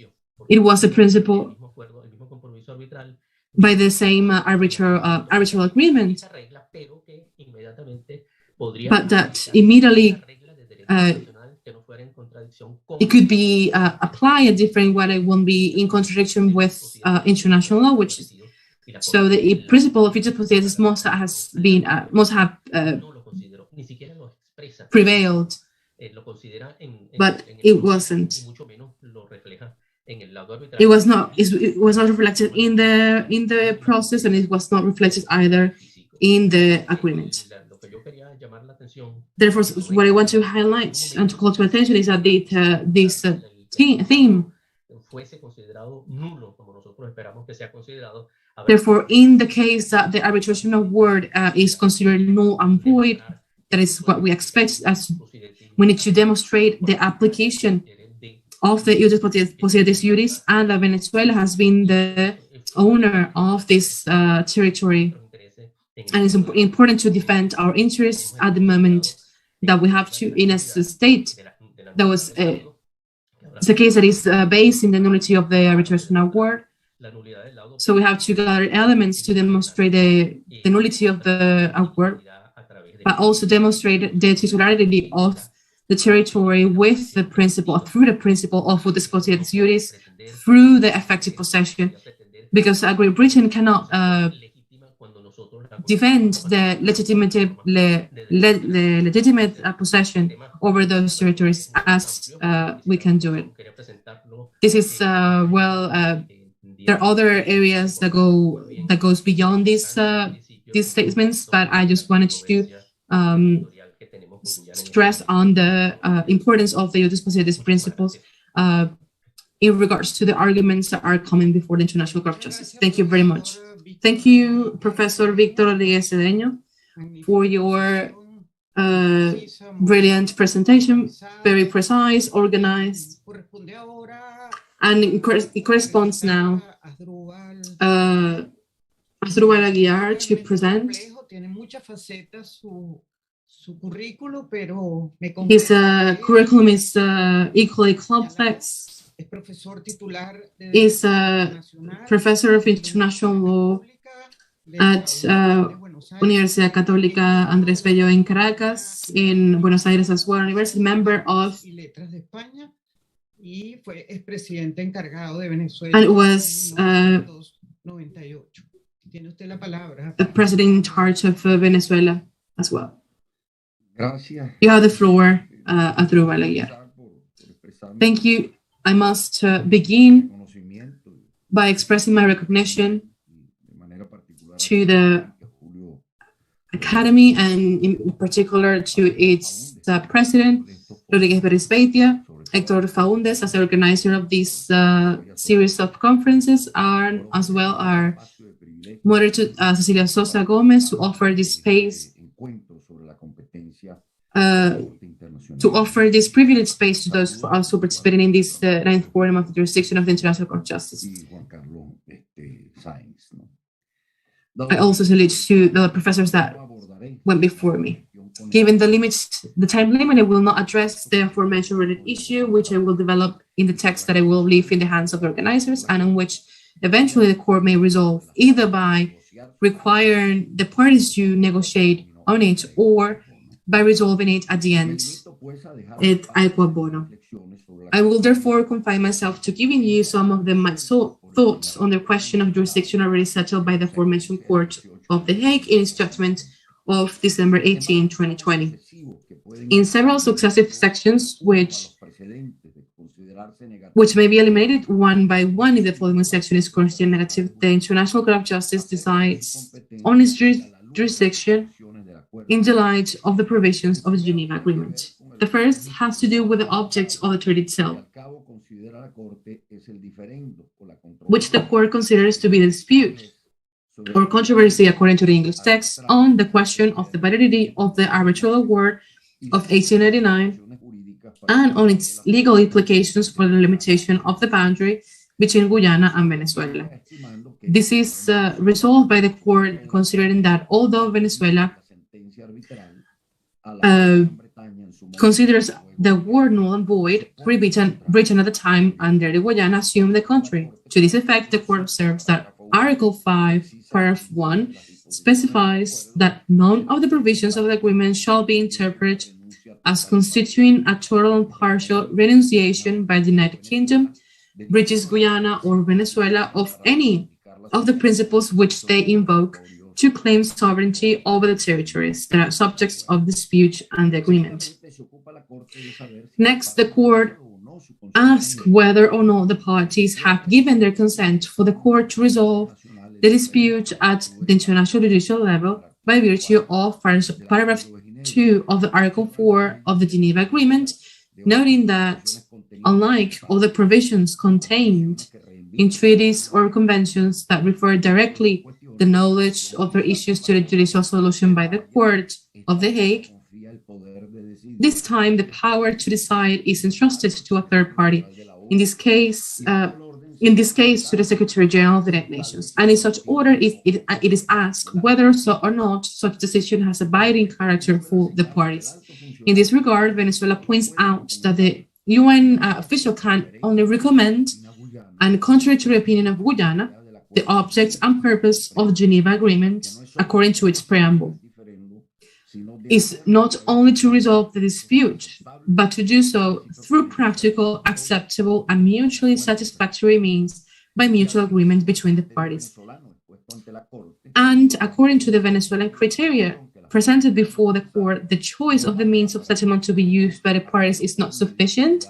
It was a principle by the same arbitral agreement, but that immediately it could be applied a different way. It won't be in contradiction with international law, which is, so the principle of ius possidetis must have prevailed, but it wasn't. It was not reflected in the process, and it was not reflected either in the agreement. Therefore, what I want to highlight and to call to attention is that this theme. Therefore, in the case that the arbitration award is considered null and void, that is what we expect, as we need to demonstrate the application of the ius possidetis juris, and Venezuela has been the owner of this territory. And it's important to defend our interests at the moment that we have to, in a state that was it's a case that is based in the nullity of the arbitration award. So we have to gather elements to demonstrate the nullity of the award, but also demonstrate the titularity of the territory with the principle, through the principle of ius possidetis juris, through the effective possession, because Great Britain cannot defend the legitimate possession over those territories as we can do it. This is there are other areas that goes beyond these statements, but I just wanted to stress on the importance of the ius possidetis principles in regards to the arguments that are coming before the International Court of Justice. Thank you very much. Thank you, Professor Víctor Rodríguez Cedeño, for your brilliant presentation, very precise, organized, and it corresponds now Asdrúbal Aguiar to present. His curriculum is equally complex. Is a professor of international law at Universidad Católica Andrés Bello in Caracas, in Buenos Aires as well, university member of, and was the president in charge of Venezuela as well. You have the floor, Asdrúbal Aguiar. Thank you. I must begin by expressing my recognition to the Academy, and in particular to its president, Rodríguez, Héctor Faúndez, as the organizer of this series of conferences, and as well our moderator, Cecilia Sosa Gomez, to offer this space, to offer this privileged space to those also participating in this 9th Forum of the Jurisdiction of the International Court of Justice. I also salute to the professors that went before me. Given the time limit, I will not address the aforementioned related issue, which I will develop in the text that I will leave in the hands of the organizers, and on which eventually the court may resolve, either by requiring the parties to negotiate on it or by resolving it at the end, et aequo bono. I will therefore confine myself to giving you some of my thoughts on the question of jurisdiction already settled by the aforementioned Court of The Hague in its judgment of December 18, 2020. In several successive sections, which may be eliminated one by one if the following section is considered negative, the International Court of Justice decides on its jurisdiction in the light of the provisions of the Geneva Agreement. The first has to do with the object of the treaty itself, which the court considers to be the dispute or controversy according to the English text on the question of the validity of the arbitral award of 1899 and on its legal implications for the limitation of the boundary between Guyana and Venezuela. This is resolved by the court considering that although Venezuela considers the word null and void, Britain at the time under the Guyana assumed the contrary. To this effect, the court observes that Article 5, Paragraph 1 specifies that none of the provisions of the agreement shall be interpreted as constituting a total and partial renunciation by the United Kingdom, British Guyana, or Venezuela of any of the principles which they invoke to claim sovereignty over the territories that are subjects of dispute and the agreement. Next, the court asks whether or not the parties have given their consent for the court to resolve the dispute at the international judicial level by virtue of paragraph 2 of the Article 4 of the Geneva Agreement, noting that, unlike all the provisions contained in treaties or conventions that refer directly the knowledge of their issues to the judicial solution by the Court of The Hague, this time the power to decide is entrusted to a third party, in this case to the Secretary General of the United Nations. And in such order, it is asked whether or not such decision has a binding character for the parties. In this regard, Venezuela points out that the UN official can only recommend, and contrary to the opinion of Guyana, the object and purpose of the Geneva Agreement, according to its preamble, is not only to resolve the dispute, but to do so through practical, acceptable, and mutually satisfactory means by mutual agreement between the parties. And according to the Venezuelan criteria presented before the court, the choice of the means of settlement to be used by the parties is not sufficient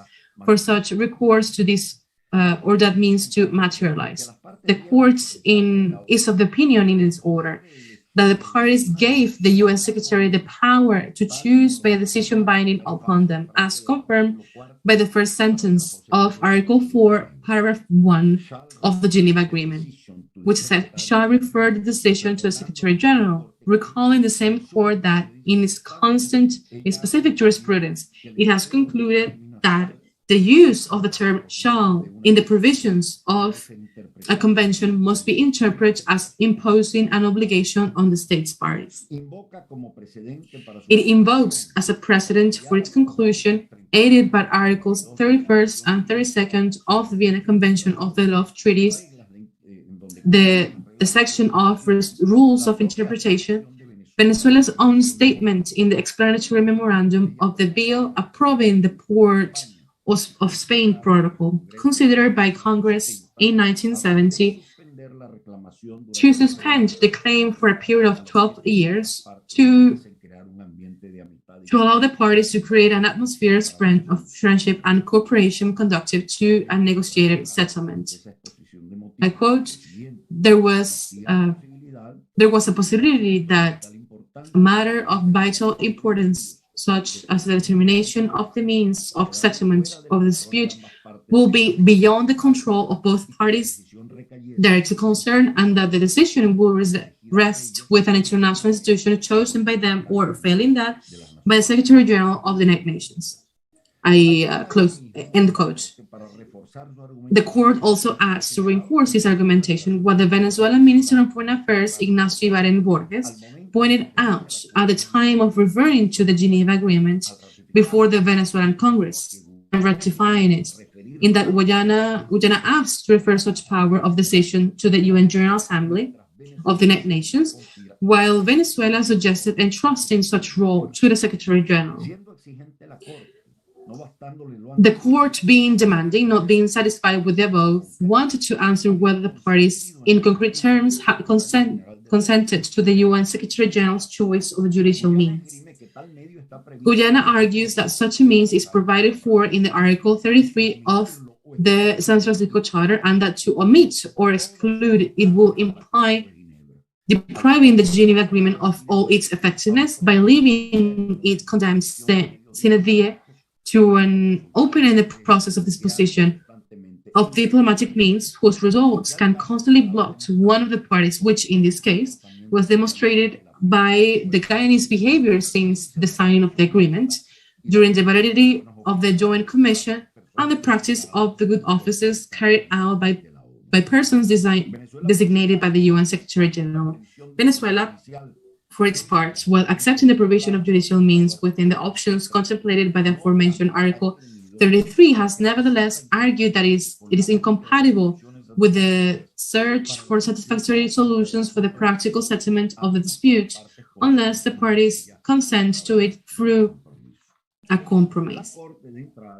for such recourse to this or that means to materialize. The court is of the opinion in this order that the parties gave the UN Secretary the power to choose by a decision binding upon them, as confirmed by the first sentence of Article 4, Paragraph 1 of the Geneva Agreement, which says, shall refer the decision to the Secretary General, recalling the same court that in its specific jurisprudence, it has concluded that the use of the term shall in the provisions of a convention must be interpreted as imposing an obligation on the state's parties. It invokes as a precedent for its conclusion, aided by Articles 31st and 32nd of the Vienna Convention of the Law of Treaties, the section of rules of interpretation, Venezuela's own statement in the explanatory memorandum of the bill approving the Port of Spain Protocol, considered by Congress in 1970 to suspend the claim for a period of 12 years to allow the parties to create an atmosphere of friendship and cooperation conducive to a negotiated settlement. I quote, there was a possibility that a matter of vital importance such as the determination of the means of settlement of the dispute will be beyond the control of both parties directly concerned, and that the decision will rest with an international institution chosen by them, or failing that, by the Secretary General of the United Nations. End quote. The court also adds to reinforce this argumentation what the Venezuelan Minister of Foreign Affairs, Ignacio Ibarren Borges, pointed out at the time of referring to the Geneva Agreement before the Venezuelan Congress and ratifying it, in that Guyana asked to refer such power of decision to the UN General Assembly of the United Nations, while Venezuela suggested entrusting such role to the Secretary General. The court, being demanding, not being satisfied with the above, wanted to answer whether the parties, in concrete terms, had consented to the UN Secretary General's choice of a judicial means. Guyana argues that such a means is provided for in the Article 33 of the San Francisco Charter, and that to omit or exclude it will imply depriving the Geneva Agreement of all its effectiveness by leaving it condemned sine die to an open-ended process of disposition of diplomatic means whose results can constantly block one of the parties, which in this case was demonstrated by the Guyanese behavior since the signing of the agreement, during the validity of the Joint Commission, and the practice of the good offices carried out by persons designated by the UN Secretary General. Venezuela, for its part, while accepting the provision of judicial means within the options contemplated by the aforementioned Article 33, has nevertheless argued that it is incompatible with the search for satisfactory solutions for the practical settlement of the dispute, unless the parties consent to it through a compromise.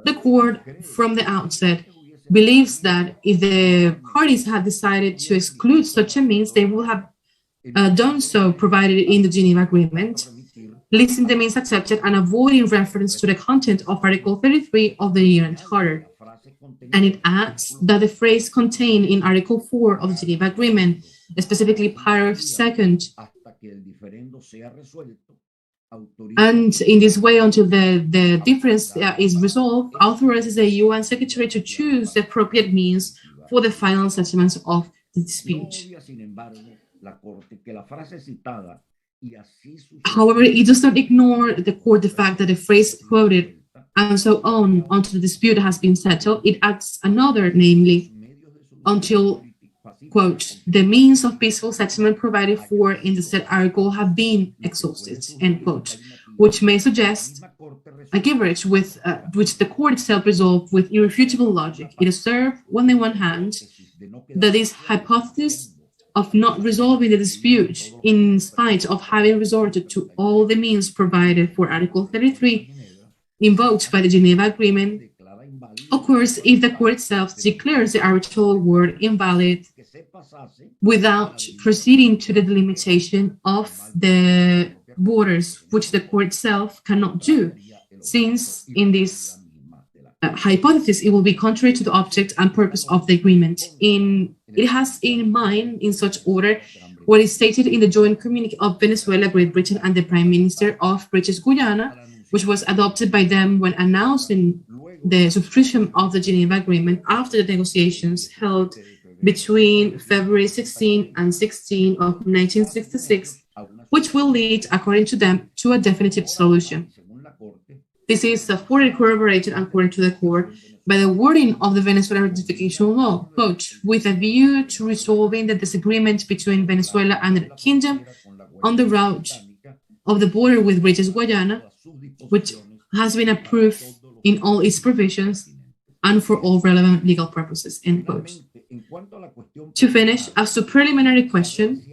The court, from the outset, believes that if the parties had decided to exclude such a means, they would have done so provided in the Geneva Agreement, listing the means accepted and avoiding reference to the content of Article 33 of the UN Charter. And it adds that the phrase contained in Article 4 of the Geneva Agreement, specifically paragraph 2nd, and in this way, until the difference is resolved, authorizes the UN Secretary to choose the appropriate means for the final settlement of the dispute. However, it does not ignore the court the fact that the phrase quoted and so on until the dispute has been settled. It adds another, namely, until, quote, the means of peaceful settlement provided for in the said article have been exhausted, end quote, which may suggest a gibberish with which the court itself resolved with irrefutable logic. It observed, on the one hand, that this hypothesis of not resolving the dispute in spite of having resorted to all the means provided for Article 33 invoked by the Geneva Agreement occurs if the court itself declares the arbitral award invalid without proceeding to the delimitation of the borders, which the court itself cannot do, since in this hypothesis it will be contrary to the object and purpose of the agreement. It has in mind, in such order, what is stated in the joint communique of Venezuela, Great Britain, and the Prime Minister of British Guyana, which was adopted by them when announcing the subscription of the Geneva Agreement after the negotiations held between February 16 and 16 of 1966, which will lead, according to them, to a definitive solution. This is further corroborated, according to the court, by the wording of the Venezuela ratification law, quote, with a view to resolving the disagreement between Venezuela and the Kingdom on the route of the border with British Guyana, which has been approved in all its provisions and for all relevant legal purposes, end quote. To finish, as to preliminary question,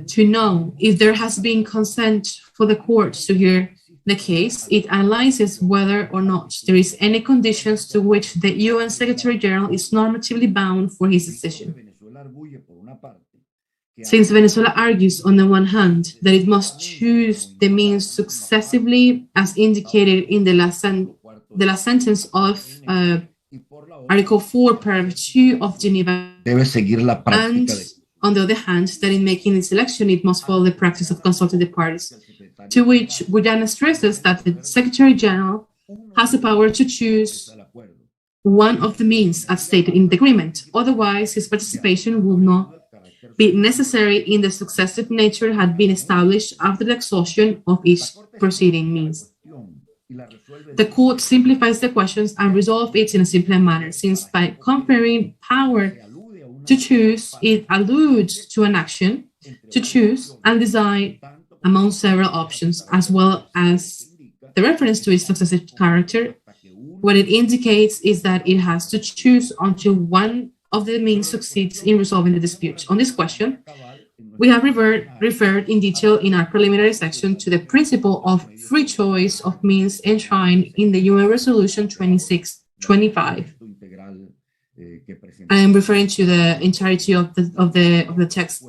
to know if there has been consent for the court to hear the case, it analyzes whether or not there is any conditions to which the UN Secretary General is normatively bound for his decision. Since Venezuela argues, on the one hand, that it must choose the means successively as indicated in the last sentence of Article 4, Paragraph 2 of Geneva, and on the other hand, that in making its selection, it must follow the practice of consulting the parties, to which Guyana stresses that the Secretary General has the power to choose one of the means as stated in the agreement. Otherwise, his participation will not be necessary in the successive nature had been established after the exhaustion of each preceding means. The court simplifies the questions and resolves it in a simpler manner, since by conferring power to choose, it alludes to an action to choose and decide among several options, as well as the reference to its successive character. What it indicates is that it has to choose until one of the means succeeds in resolving the dispute. On this question, we have referred in detail in our preliminary section to the principle of free choice of means enshrined in the UN Resolution 2625. I am referring to the entirety of the text.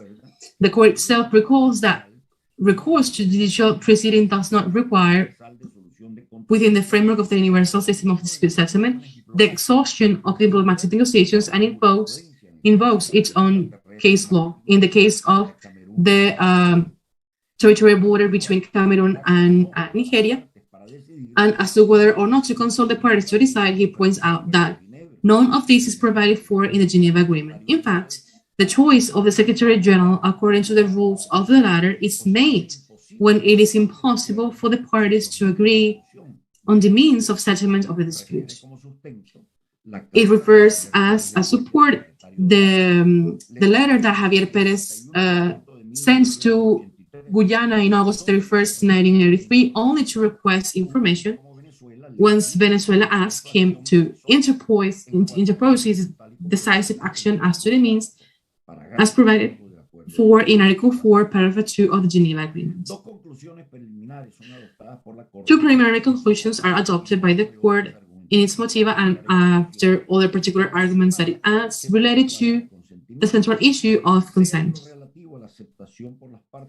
The court itself recalls that recourse to judicial proceeding does not require, within the framework of the universal system of dispute settlement, the exhaustion of diplomatic negotiations, and invokes its own case law. In the case of the territorial border between Cameroon and Nigeria, and as to whether or not to consult the parties to decide, he points out that none of this is provided for in the Geneva Agreement. In fact, the choice of the Secretary General, according to the rules of the latter, is made when it is impossible for the parties to agree on the means of settlement of the dispute. It refers as a support the letter that Javier Pérez sent to Guyana in August 31st, 1983, only to request information once Venezuela asked him to interpose his decisive action as to the means as provided for in Article 4, Paragraph 2 of the Geneva Agreement. Two preliminary conclusions are adopted by the court in its motiva and after other particular arguments that it adds related to the central issue of consent,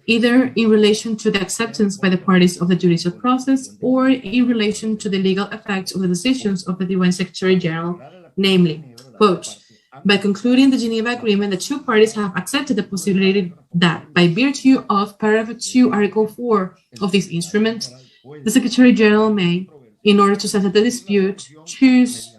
either in relation to the acceptance by the parties of the judicial process or in relation to the legal effects of the decisions of the UN Secretary General, namely, quote, by concluding the Geneva Agreement, the two parties have accepted the possibility that, by virtue of Paragraph 2, Article 4 of this instrument, the Secretary General may, in order to settle the dispute, choose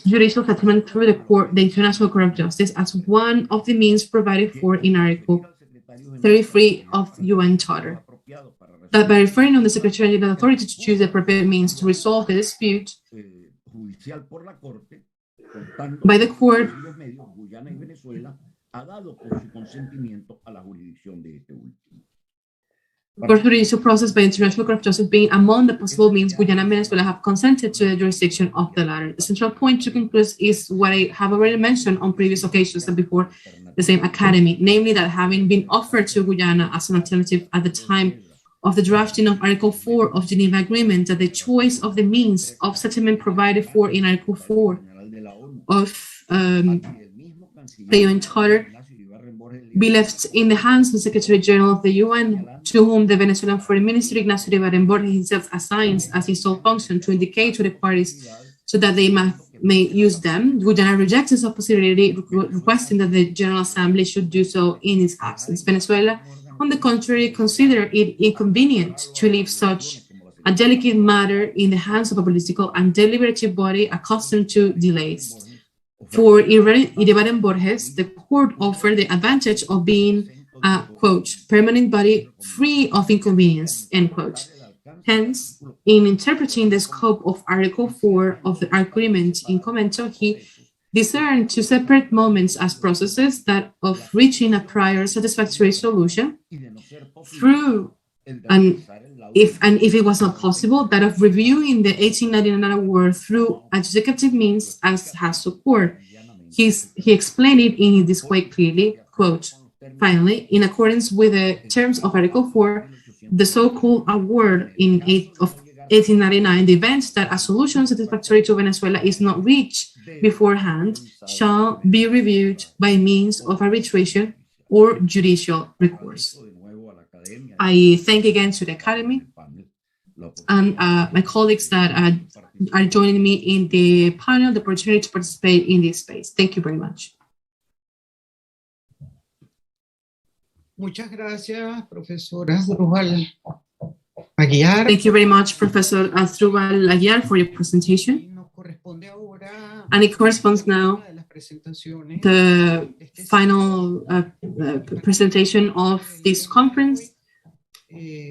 judicial settlement through the International Court of Justice as one of the means provided for in Article 33 of UN Charter. That by referring on the Secretary General authority to choose the appropriate means to resolve the dispute by the court, for the judicial process by the International Court of Justice being among the possible means, Guyana and Venezuela have consented to the jurisdiction of the latter. The central point to conclude is what I have already mentioned on previous occasions and before the same academy, namely that having been offered to Guyana as an alternative at the time of the drafting of Article 4 of Geneva Agreement, that the choice of the means of settlement provided for in Article 4 of the UN Charter be left in the hands of the Secretary General of the UN, to whom the Venezuelan Foreign Minister Ignacio de Borges himself assigns as his sole function to indicate to the parties so that they may use them. Guyana rejects this possibility, requesting that the General Assembly should do so in its absence. Venezuela, on the contrary, consider it inconvenient to leave such a delicate matter in the hands of a political and deliberative body accustomed to delays. For Iribarren Borges, the court offered the advantage of being a, quote, permanent body free of inconvenience, end quote. Hence, in interpreting the scope of Article 4 of the agreement in commento, he discerned two separate moments as processes, that of reaching a prior satisfactory solution through, and if it was not possible, that of reviewing the 1899 award through adjudicative means as has support. He explained it in this way clearly, quote, finally, in accordance with the terms of Article 4, the so-called award of 1899, the event that a solution satisfactory to Venezuela is not reached beforehand shall be reviewed by means of arbitration or judicial recourse. I thank again to the Academy and my colleagues that are joining me in the panel, the opportunity to participate in this space. Thank you very much. Muchas gracias, profesora Asdrúbal Aguiar. Thank you very much, Professor Asdrúbal Aguiar, for your presentation. And it corresponds now the final presentation of this conference.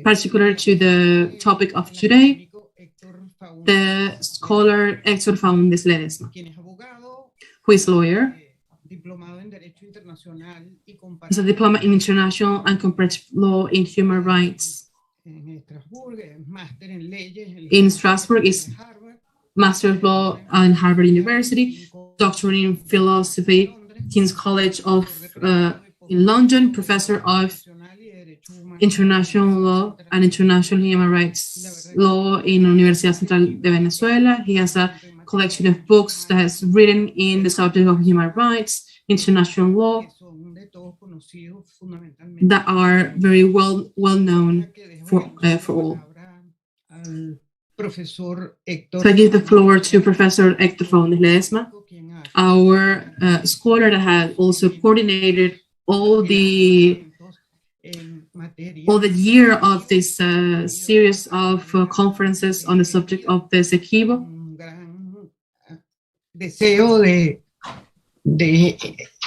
particular to the topic of today, the scholar Héctor Faúndez Ledesma, who is a lawyer, is a diploma in international and comparative law in human rights. In Strasbourg is Master of Law at Harvard University, Doctor in Philosophy, King's College of in London, Professor of International Law and International Human Rights Law in Universitas Central de Venezuela. He has a collection of books that has written in the subject of human rights, international law, that are very well known for all. So I give the floor to Professor Héctor Faúndez Ledesma, our scholar that has also coordinated all the year of this series of conferences on the subject of the Esequibo. Deseo de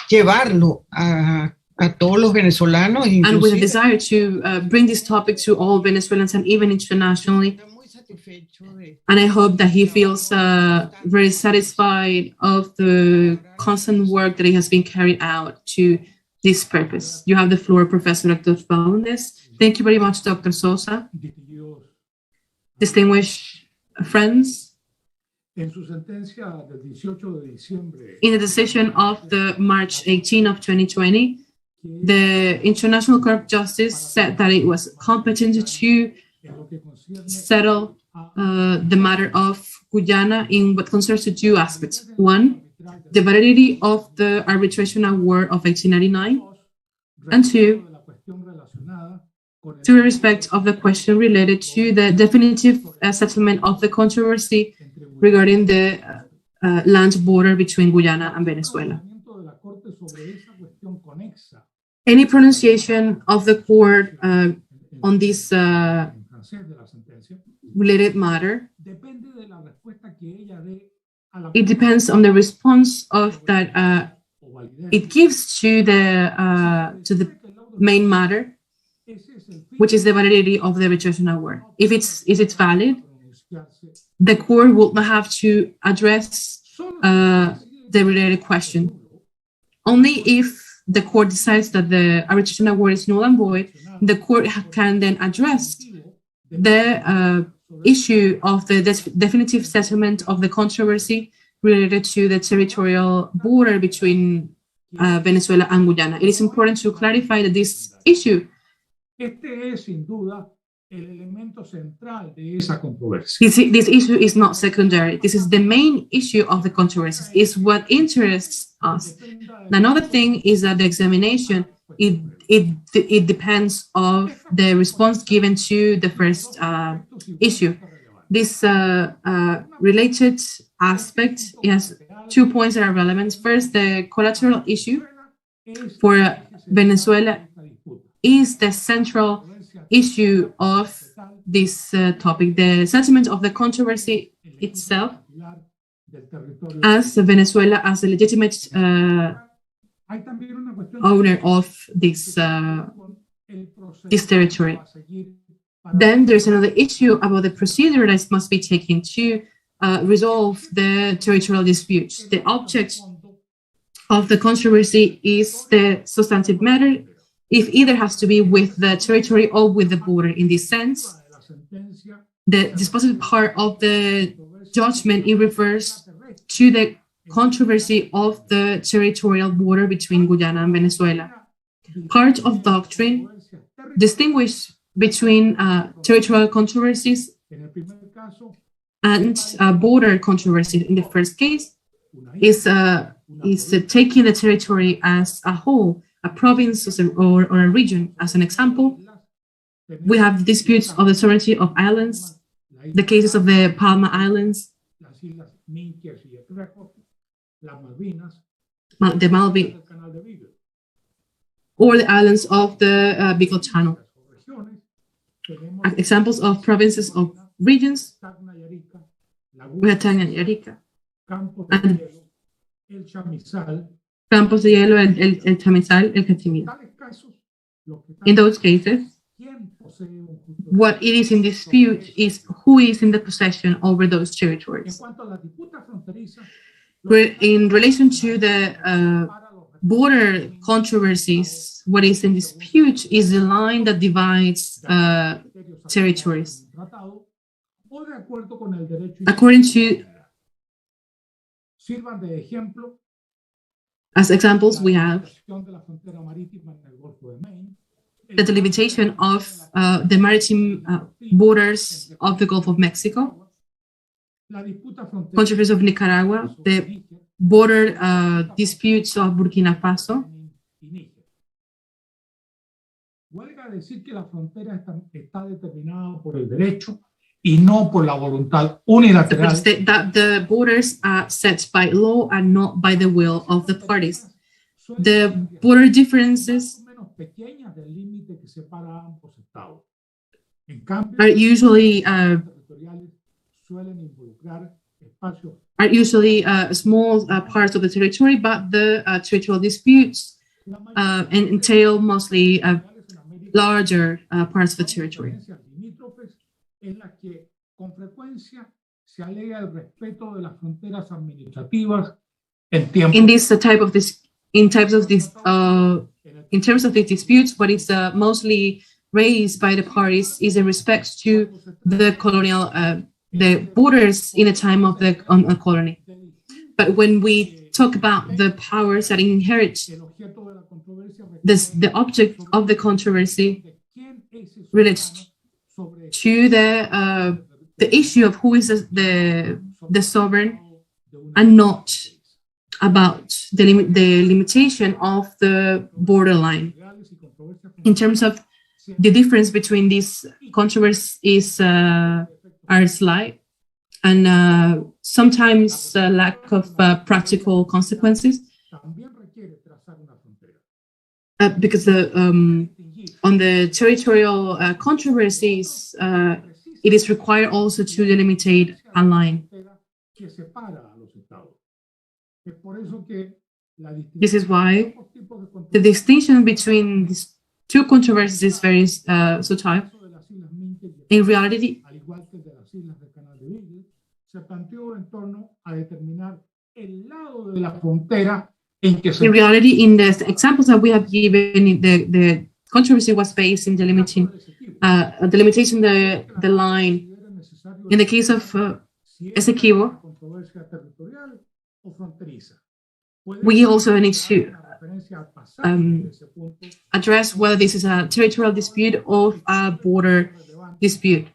llevarlo a todos los venezolanos, and with a desire to bring this topic to all Venezuelans and even internationally. And I hope that he feels very satisfied of the constant work that he has been carried out to this purpose. You have the floor, Professor Héctor Faúndez. Thank you very much, Dr. Sosa. Distinguished friends, in the decision of the March 18 of 2020, the International Court of Justice said that it was competent to settle the matter of Guyana in what concerns to two aspects. One, the validity of the arbitration award of 1899, and two, to respect of the question related to the definitive settlement of the controversy regarding the land border between Guyana and Venezuela. Any pronunciation of the court on this related matter, it depends on the response of that it gives to the main matter, which is the validity of the arbitration award. If it's valid, the court will not have to address the related question. Only if the court decides that the arbitration award is null and void, the court can then address the issue of the definitive settlement of the controversy related to the territorial border between Venezuela and Guyana. It is important to clarify that this issue, this issue is not secondary. This is the main issue of the controversy. It's what interests us. Another thing is that the examination, it depends on the response given to the first issue. This related aspect has 2 points that are relevant. First, the collateral issue for Venezuela is the central issue of this topic. The settlement of the controversy itself, as Venezuela as a legitimate owner of this territory. Then there's another issue about the procedure that must be taken to resolve the territorial disputes. The object of the controversy is the substantive matter, if either has to be with the territory or with the border. In this sense, the dispositive part of the judgment, it refers to the controversy of the territorial border between Guyana and Venezuela. Part of doctrine distinguish between territorial controversies and border controversies. In the first case, is taking the territory as a whole, a province or a region. As an example, we have disputes of the sovereignty of islands, the cases of the Palma Islands, the Malvin, or the islands of the Beagle Channel. Examples of provinces of regions, we have Tanganyika, and Campos de Hielo, el Chamizal, el Cachemira. In those cases, what it is in dispute is who is in the possession over those territories. In relation to the border controversies, what is in dispute is the line that divides territories. According to, as examples, we have the delimitation of the maritime borders of the Gulf of Mexico, controversy of Nicaragua, the border disputes of Burkina Faso. That the borders are set by law and not by the will of the parties. The border differences are usually small parts of the territory, but the territorial disputes entail mostly larger parts of the territory. In this type of this, in terms of the disputes, what is mostly raised by the parties is in respect to the colonial, the borders in the time of the colony. But when we talk about the powers that inherit the object of the controversy relates to the issue of who is the sovereign, and not about the limitation of the borderline. In terms of the difference between these controversies are slight, and sometimes lack of practical consequences, because on the territorial controversies, it is required also to delimitate a line. This is why the distinction between these two controversies is very subtle. In reality, in the examples that we have given, the controversy was based in delimiting the line. In the case of Essequibo, we also need to address whether this is a territorial dispute or a border dispute.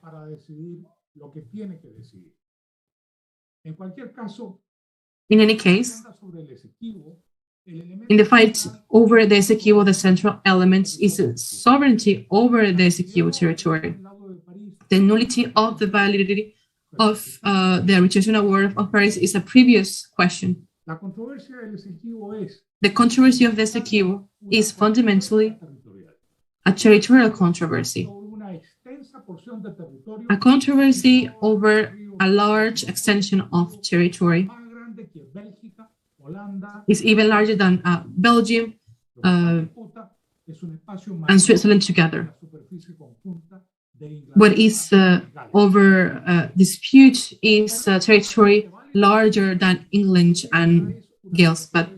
In any case, in the fight over the Essequibo, the central element is sovereignty over the Essequibo territory. The nullity of the validity of the arbitration award of Paris is a previous question. The controversy of the Essequibo is fundamentally a territorial controversy. A controversy over a large extension of territory is even larger than Belgium and Switzerland together. What is over dispute is territory larger than England and Wales, but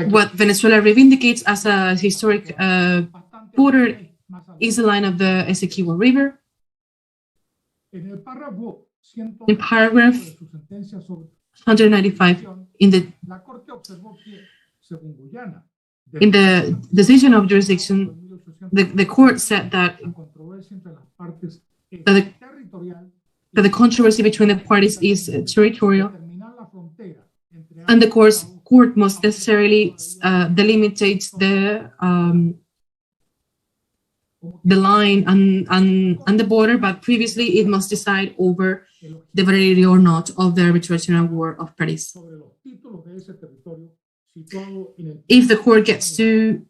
what Venezuela reivindicates as a historic border is the line of the Essequibo River. In paragraph 195, in the decision of jurisdiction, the court said that the controversy between the parties is territorial, and the court must necessarily delimitate the line and the border, but previously it must decide over the validity or not of the arbitration award of Paris. If the court gets to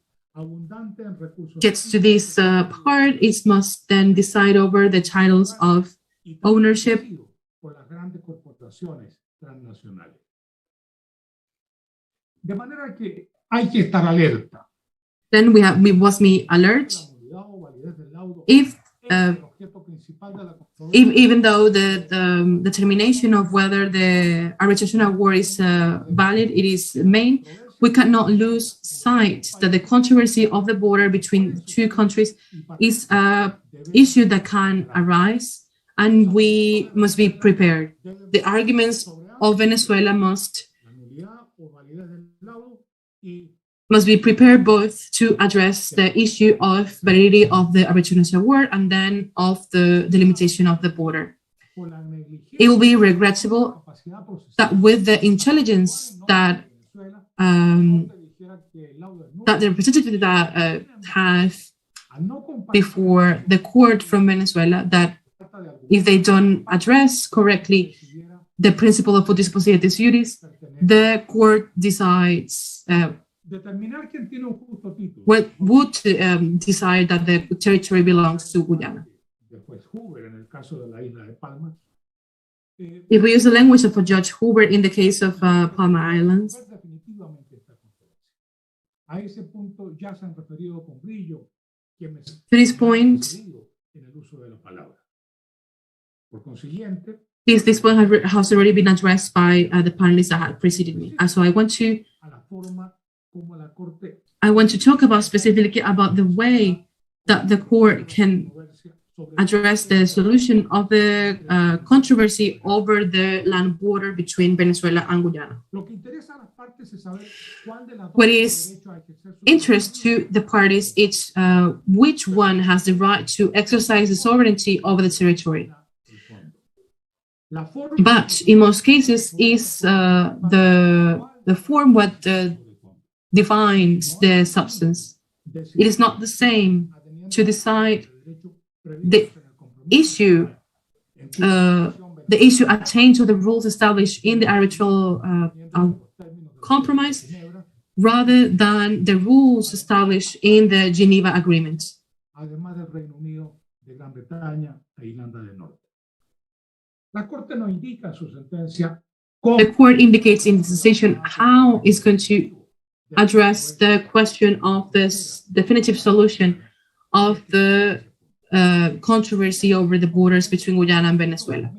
this part, it must then decide over the titles of ownership De manera que hay que estar alerta. Then we must be alert if even though the determination of whether the arbitration award is valid, it is main, we cannot lose sight that the controversy of the border between two countries is an issue that can arise, and we must be prepared. The arguments of Venezuela must be prepared both to address the issue of validity of the arbitration award and then of the delimitation of the border. It will be regrettable that with the intelligence that that the representatives that have before the court from Venezuela, that if they don't address correctly the principle of fotis possidetis juris, the court decides would decide that the territory belongs to Guyana. If we use the language of Judge Hoover in the case of Palma Islands, to this point, this point has already been addressed by the panelists that had preceded me. And so I want to talk about specifically about the way that the court can address the solution of the controversy over the land border between Venezuela and Guyana. What is interest to the parties is which one has the right to exercise the sovereignty over the territory. But in most cases, is the form what defines the substance. It is not the same to decide the issue attained to the rules established in the arbitral compromise rather than the rules established in the Geneva Agreement. The court indicates in the decision how it's going to address the question of this definitive solution of the controversy over the borders between Guyana and Venezuela.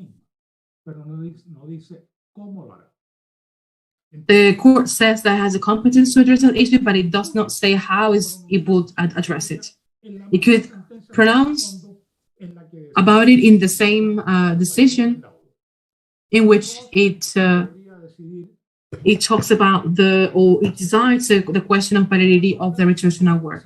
The court says that it has a competence to address that issue, but it does not say how it would address it. It could pronounce about it in the same decision in which it talks about or it decides the question of validity of the arbitration award.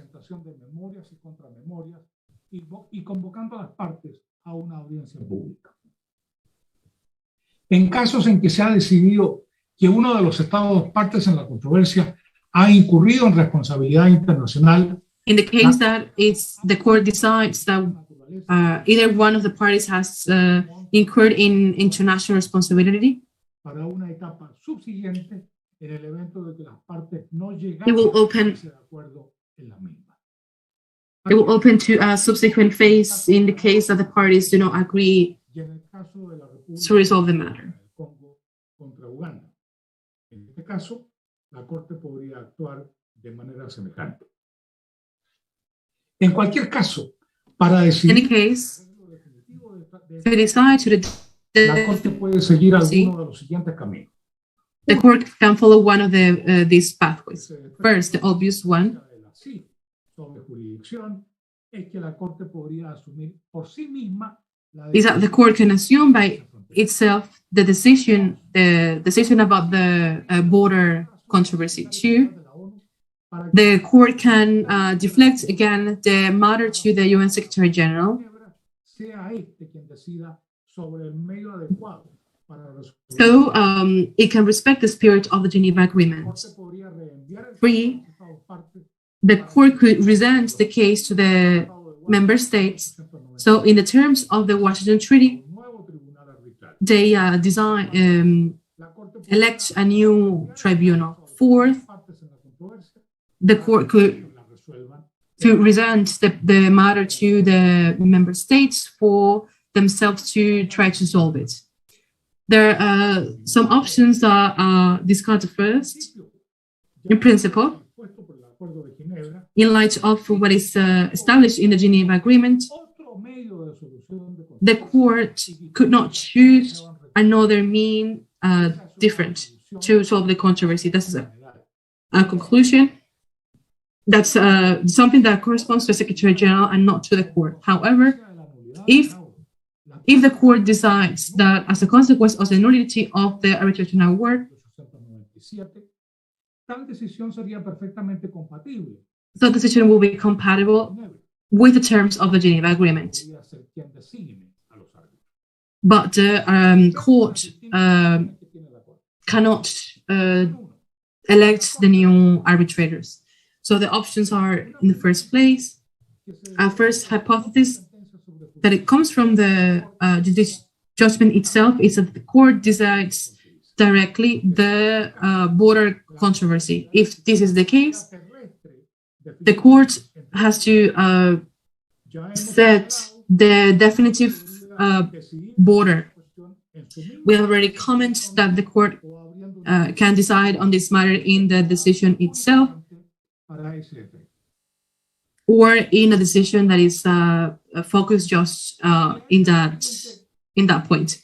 En casos en que se ha decidido que uno de los estados partes en la controversia ha incurrido en responsabilidad internacional. In the case that the court decides that either one of the parties has incurred in international responsibility, para una etapa subsiguiente en el evento de que las partes no llegaran it will open a acuerdo en la misma. It will open to a subsequent phase in the case that the parties do not agree to resolve the matter. Contra Uganda. En este caso, la Corte podría actuar de manera semejante. En cualquier caso, para decidir, in any case, to decide to la Corte puede seguir alguno de los siguientes caminos. The court can follow one of these pathways. First, the obvious one is that the court can assume by itself the decision about the border controversy. Two, the court can deflect again the matter to the UN Secretary General. So it can respect the spirit of the Geneva Agreement. Three, the court could resent the case to the member states. So in the terms of the Washington Treaty, they elect a new tribunal. Fourth, the court could resent the matter to the member states for themselves to try to solve it. There are some options that are discarded first. In principle, in light of what is established in the Geneva Agreement, the court could not choose another mean different to solve the controversy. That's a conclusion. That's something that corresponds to the Secretary General and not to the court. However, if the court decides that as a consequence of the nullity of the arbitration award, the decision will be compatible with the terms of the Geneva Agreement. But the court cannot elect the new arbitrators. So the options are, in the first place, a first hypothesis that it comes from the judgment itself is that the court decides directly the border controversy. If this is the case, the court has to set the definitive border. We have already commented that the court can decide on this matter in the decision itself, or in a decision that is focused just in that point.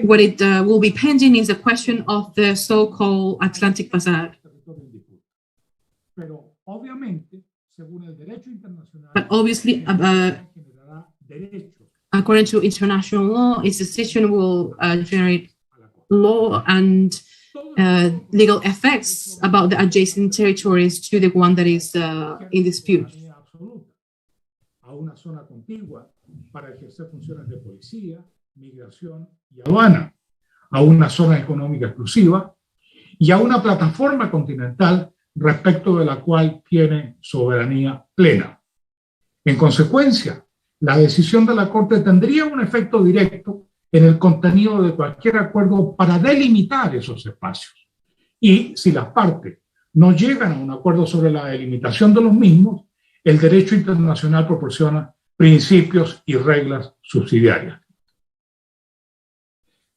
What it will be pending is the question of the so-called Atlantic facade. But obviously, according to international law, its decision will generate law and legal effects about the adjacent territories to the one that is in dispute. A una zona económica exclusiva y a una plataforma continental respecto de la cual tiene soberanía plena. En consecuencia, la decisión de la Corte tendría un efecto directo en el contenido de cualquier acuerdo para delimitar esos espacios. Y si las partes no llegan a un acuerdo sobre la delimitación de los mismos, el derecho internacional proporciona principios y reglas subsidiarias.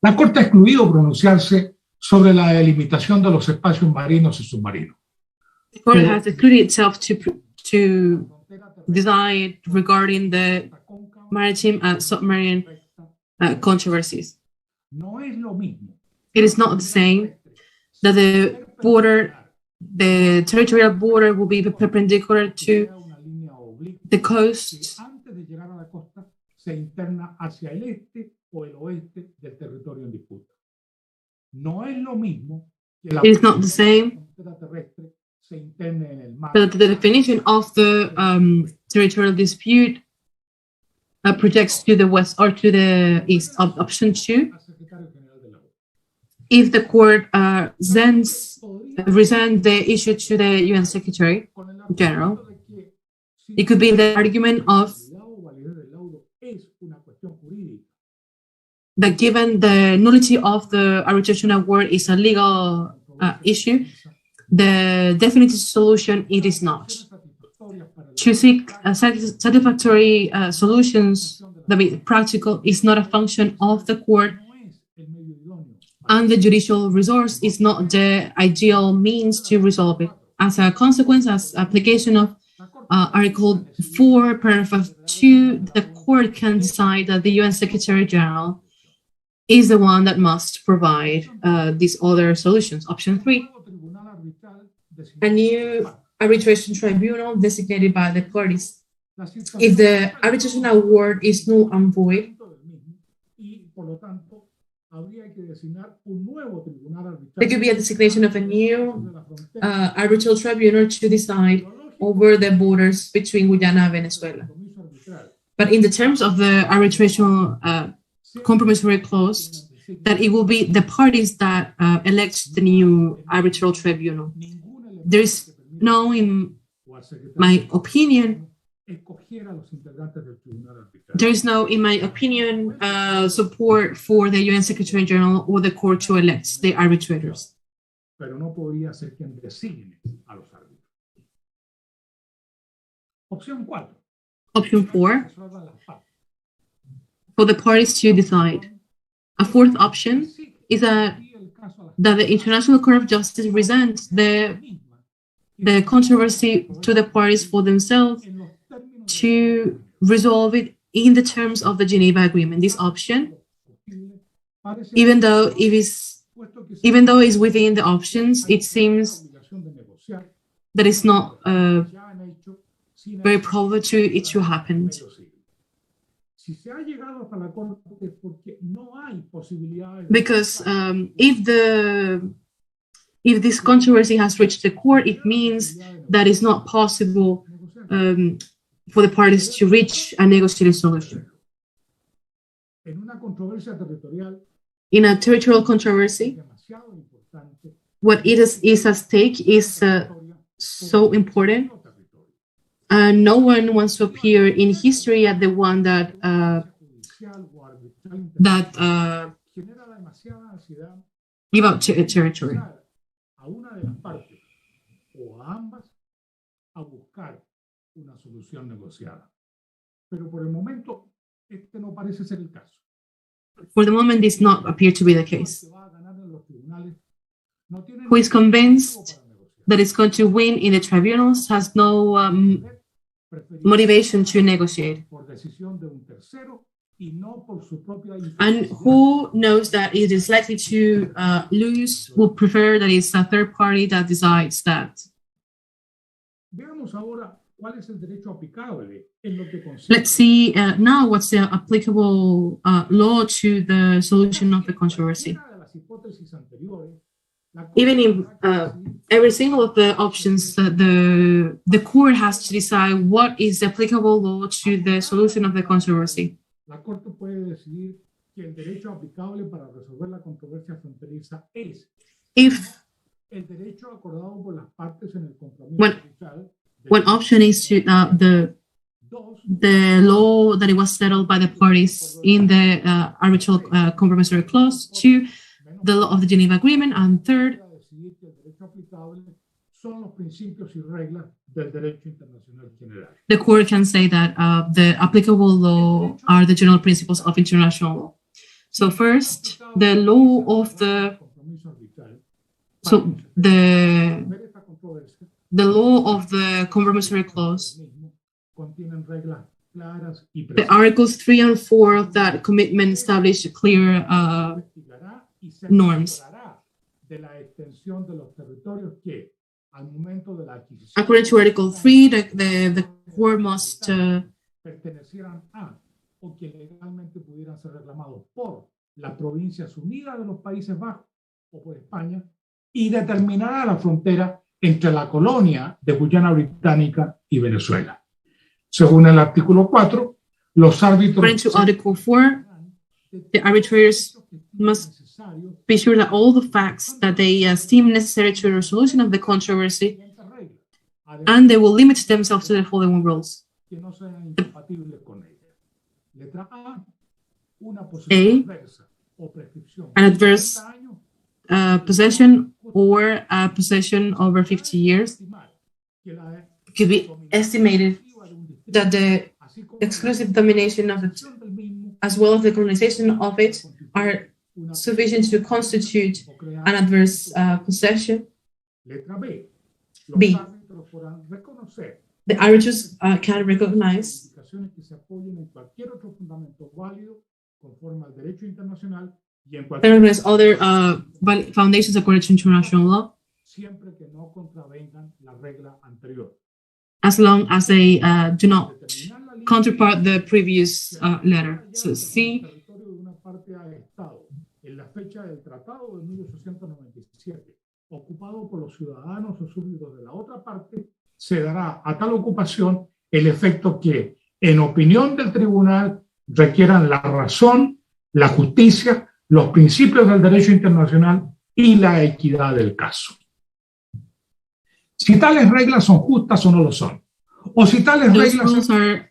La Corte ha excluido pronunciarse sobre la delimitación de los espacios marinos y submarinos. The court has excluded itself to decide regarding the maritime and submarine controversies. It is not the same that the border, the territorial border, will be perpendicular to the coast. It is not the same, but the definition of the territorial dispute projects to the west or to the east. Option 2, if the court resents the issue to the UN Secretary General, it could be the argument of that given the nullity of the arbitration award is a legal issue, the definitive solution it is not. To seek satisfactory solutions that be practical is not a function of the court, and the judicial resource is not the ideal means to resolve it. As a consequence, as application of Article 4, Paragraph 2, the court can decide that the UN Secretary General is the one that must provide these other solutions. Option 3, a new arbitration tribunal designated by the parties. If the arbitration award is null and void, there could be a designation of a new arbitral tribunal to decide over the borders between Guyana and Venezuela. But in the terms of the arbitration compromissory clause, that it will be the parties that elect the new arbitral tribunal. There is no, in my opinion, support for the UN Secretary General or the court to elect the arbitrators. Option 4, for the parties to decide. A fourth option is that the International Court of Justice presents the controversy to the parties for themselves to resolve it in the terms of the Geneva Agreement. This option, even though it's within the options, it seems that it's not very probable it to happen. Because if this controversy has reached the court, it means that it's not possible for the parties to reach a negotiated solution. In a territorial controversy, what is at stake is so important. No one wants to appear in history as the one that give up territory. For the moment, this does not appear to be the case. Who is convinced that it's going to win in the tribunals has no motivation to negotiate. And who knows that it is likely to lose will prefer that it's a third party that decides that. Let's see now what's the applicable law to the solution of the controversy. Even in every single of the options, the court has to decide what is the applicable law to the solution of the controversy. If one option is to the law that it was settled by the parties in the arbitral compromissory clause, 2, the law of the Geneva Agreement, and 3rd, the court can say that the applicable law are the general principles of international law. So first, the law of the law of the compromissory clause. The Articles 3 and 4 of that commitment establish clear norms. According to Article 3, the court must y determinará la frontera entre la colonia de Guyana Británica y Venezuela. Según el artículo 4, los árbitros... According to Article 4, the arbitrators must be sure that all the facts that they esteem necessary to the resolution of the controversy, and they will limit themselves to the following rules. A, an adverse possession or a possession over 50 years. It could be estimated that the exclusive domination of it, as well as the colonization of it, are sufficient to constitute an adverse possession. B, the arbiters can recognize other foundations according to international law, as long as they do not counterpart the previous letter. So C, ocupado por los ciudadanos o súbditos de la otra parte, se dará a tal ocupación el efecto que, en opinión del tribunal, requieran la razón, la justicia, los principios del derecho internacional y la equidad del caso. Si tales reglas son justas o no lo son, o si tales reglas are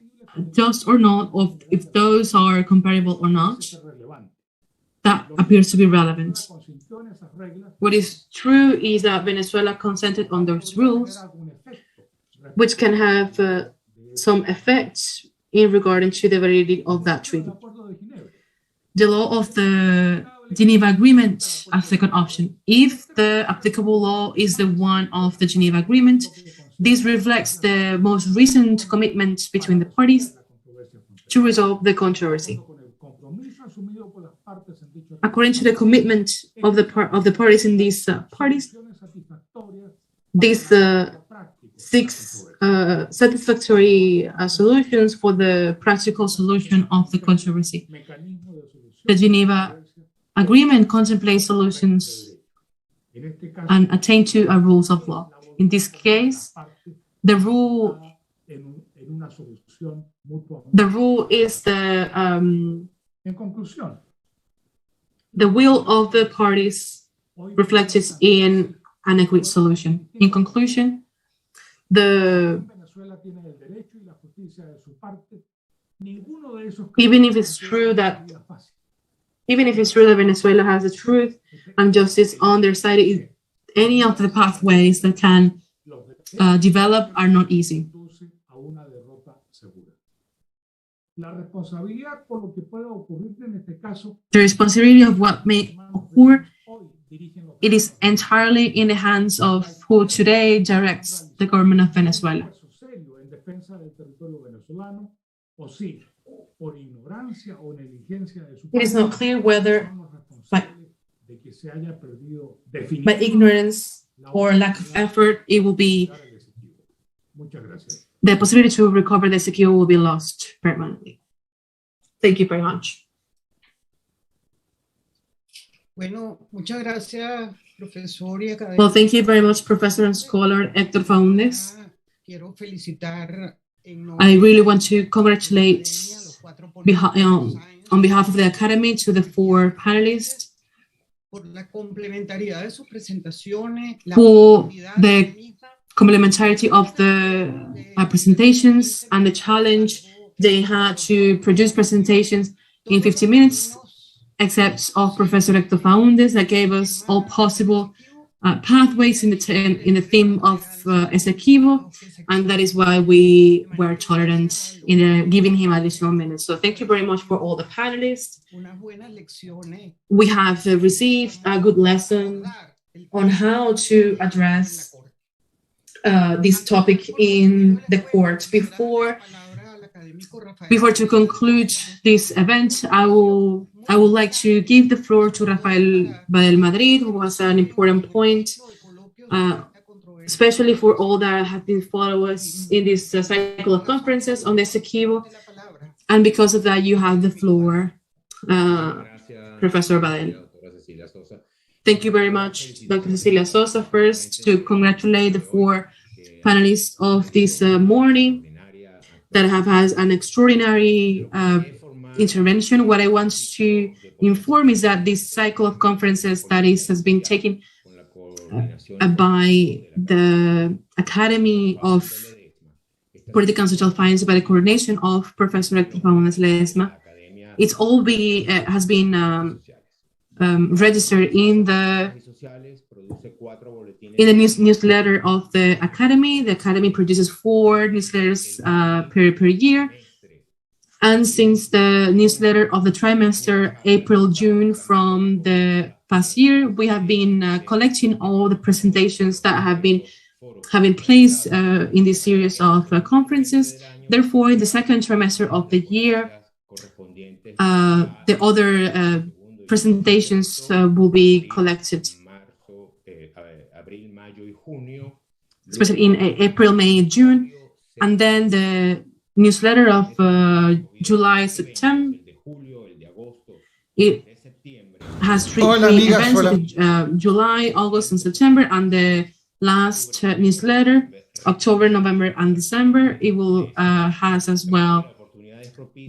just or not, or if those are comparable or not, that appears to be relevant. What is true is that Venezuela consented on those rules, which can have some effects in regard to the validity of that treaty. the law of the Geneva Agreement as second option. If the applicable law is the one of the Geneva Agreement, this reflects the most recent commitment between the parties to resolve the controversy. According to the commitment of the parties in these parties, these six satisfactory solutions for the practical solution of the controversy. The Geneva Agreement contemplates solutions and attain to rules of law. In this case, the rule is the will of the parties reflected in an agreed solution. In conclusion, even if it's true that Venezuela has the truth and justice on their side, any of the pathways that can develop are not easy. The responsibility of what may occur, it is entirely in the hands of who today directs the government of Venezuela. It is not clear whether by ignorance or lack of effort, it will be the possibility to recover the Esequibo will be lost permanently. Thank you very much. Bueno, muchas gracias, profesor y académico. Well, thank you very much, Professor and Scholar Héctor Faúndez. Quiero felicitar I really want to congratulate on behalf of the Academy to the four panelists por la complementariedad de sus presentaciones, for the complementarity of the presentations and the challenge they had to produce presentations in 50 minutes, except of Professor Héctor Faúndez that gave us all possible pathways in the theme of Esequibo, and that is why we were tolerant in giving him additional minutes. So thank you very much for all the panelists. We have received a good lesson on how to address this topic in the court. Before to conclude this event, I would like to give the floor to Rafael Badel Madrid, who has an important point, especially for all that have been following us in this cycle of conferences on the Esequibo. And because of that, you have the floor, Professor Badel. Thank you very much, Dr. Cecilia Sosa. First, to congratulate the four panelists of this morning that have had an extraordinary intervention. What I want to inform is that this cycle of conferences that has been taken by the Academy of Political and Social Science by the coordination of Professor Héctor Faúndez Ledesma. It's all has been registered in the newsletter of the Academy. The Academy produces 4 newsletters per year. And since the newsletter of the trimester, April-June from the past year, we have been collecting all the presentations that have been having place in this series of conferences. Therefore, in the second trimester of the year, the other presentations will be collected, especially in April, May, and June. And then the newsletter of July, September, it has 3 events, July, August, and September, and the last newsletter, October, November, and December, it will has as well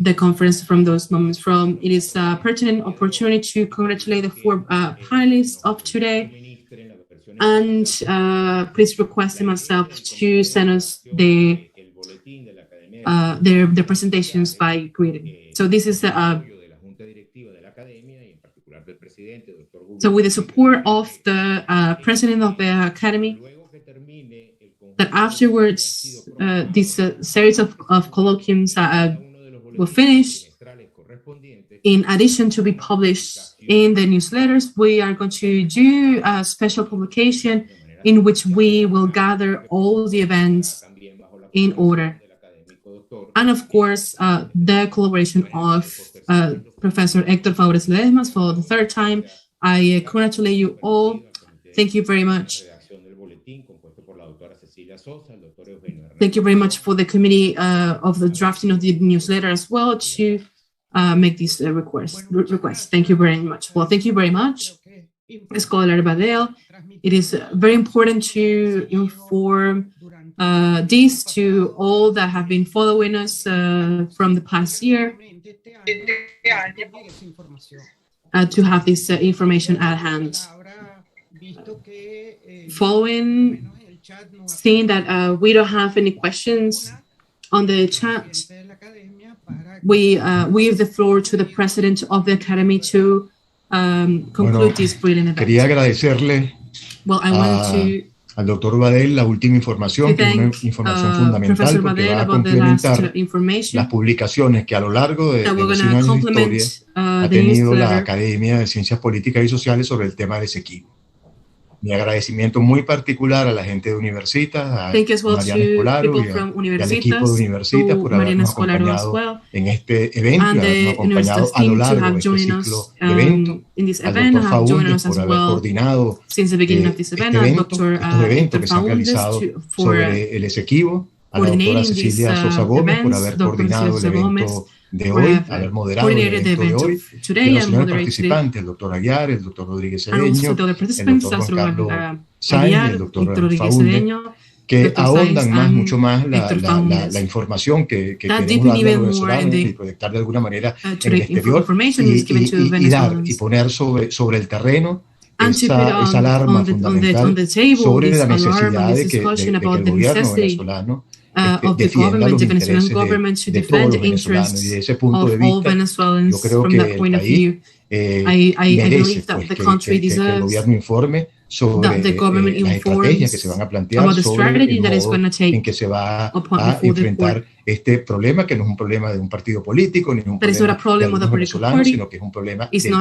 the conference from those moments. It is a pertinent opportunity to congratulate the 4 panelists of today, and please request them myself to send us their presentations by greeting. So this is so with the support of the president of the Academy, that afterwards this series of colloquiums will finish, in addition to be published in the newsletters, we are going to do a special publication in which we will gather all the events in order. And of course, the collaboration of Professor Héctor Faúndez Ledesma for the third time. I congratulate you all. Thank you very much. Thank you very much for the committee of the drafting of the newsletter as well to make this request. Thank you very much. Well, thank you very much, Scholar Badel. It is very important to inform this to all that have been following us from the past year, to have this information at hand. Following, seeing that we don't have any questions on the chat, we give the floor to the president of the Academy to conclude this brilliant event. Quería agradecerle al doctor Badel la última información, que es una información fundamental porque va a complementar las publicaciones que a lo largo de los 100 años de historia ha tenido la Academia de Ciencias Políticas y Sociales sobre el tema del Esequibo. Mi agradecimiento muy particular a la gente de Universitas, a Mariana Escolaro y al equipo de Universitas por habernos acompañado en este evento y habernos acompañado a lo largo de este ciclo de eventos. Al doctor Faúndez por haber coordinado estos eventos que se han realizado sobre el Esequibo. A la doctora Cecilia Sosa Gómez por haber coordinado el evento de hoy, haber moderado el evento de hoy, y a los señores participantes, el doctor Aguiar, el doctor Rodríguez Cedeño, el doctor Juan Carlos Sainz, el doctor Faúndez, que ahondan mucho más la información que queremos darle a los venezolanos y proyectar de alguna manera en el exterior y poner sobre el terreno esa alarma fundamental sobre la necesidad de que el gobierno venezolano defienda los intereses de todos los venezolanos, y de ese punto de vista yo creo que el país merece que el gobierno informe sobre las estrategias que se van a plantear, sobre el modo en que se va a enfrentar este problema, que no es un problema de un partido político, ni un problema de los venezolanos, sino que es un problema del país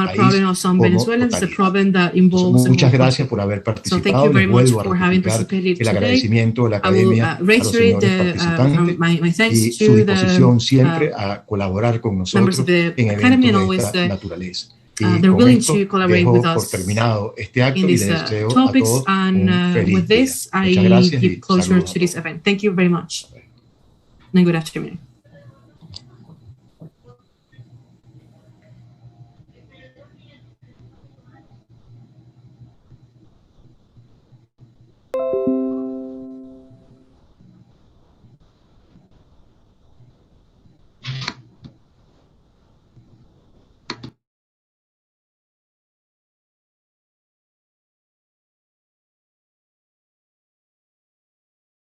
como totalidad. Muchas gracias por haber participado. Les vuelvo a ratificar el agradecimiento de la Academia a los señores participantes y su disposición siempre a colaborar con nosotros en eventos de esta naturaleza. They're willing to collaborate with us in these topics, and with this, I give closure to this event. Thank you very much, and good afternoon.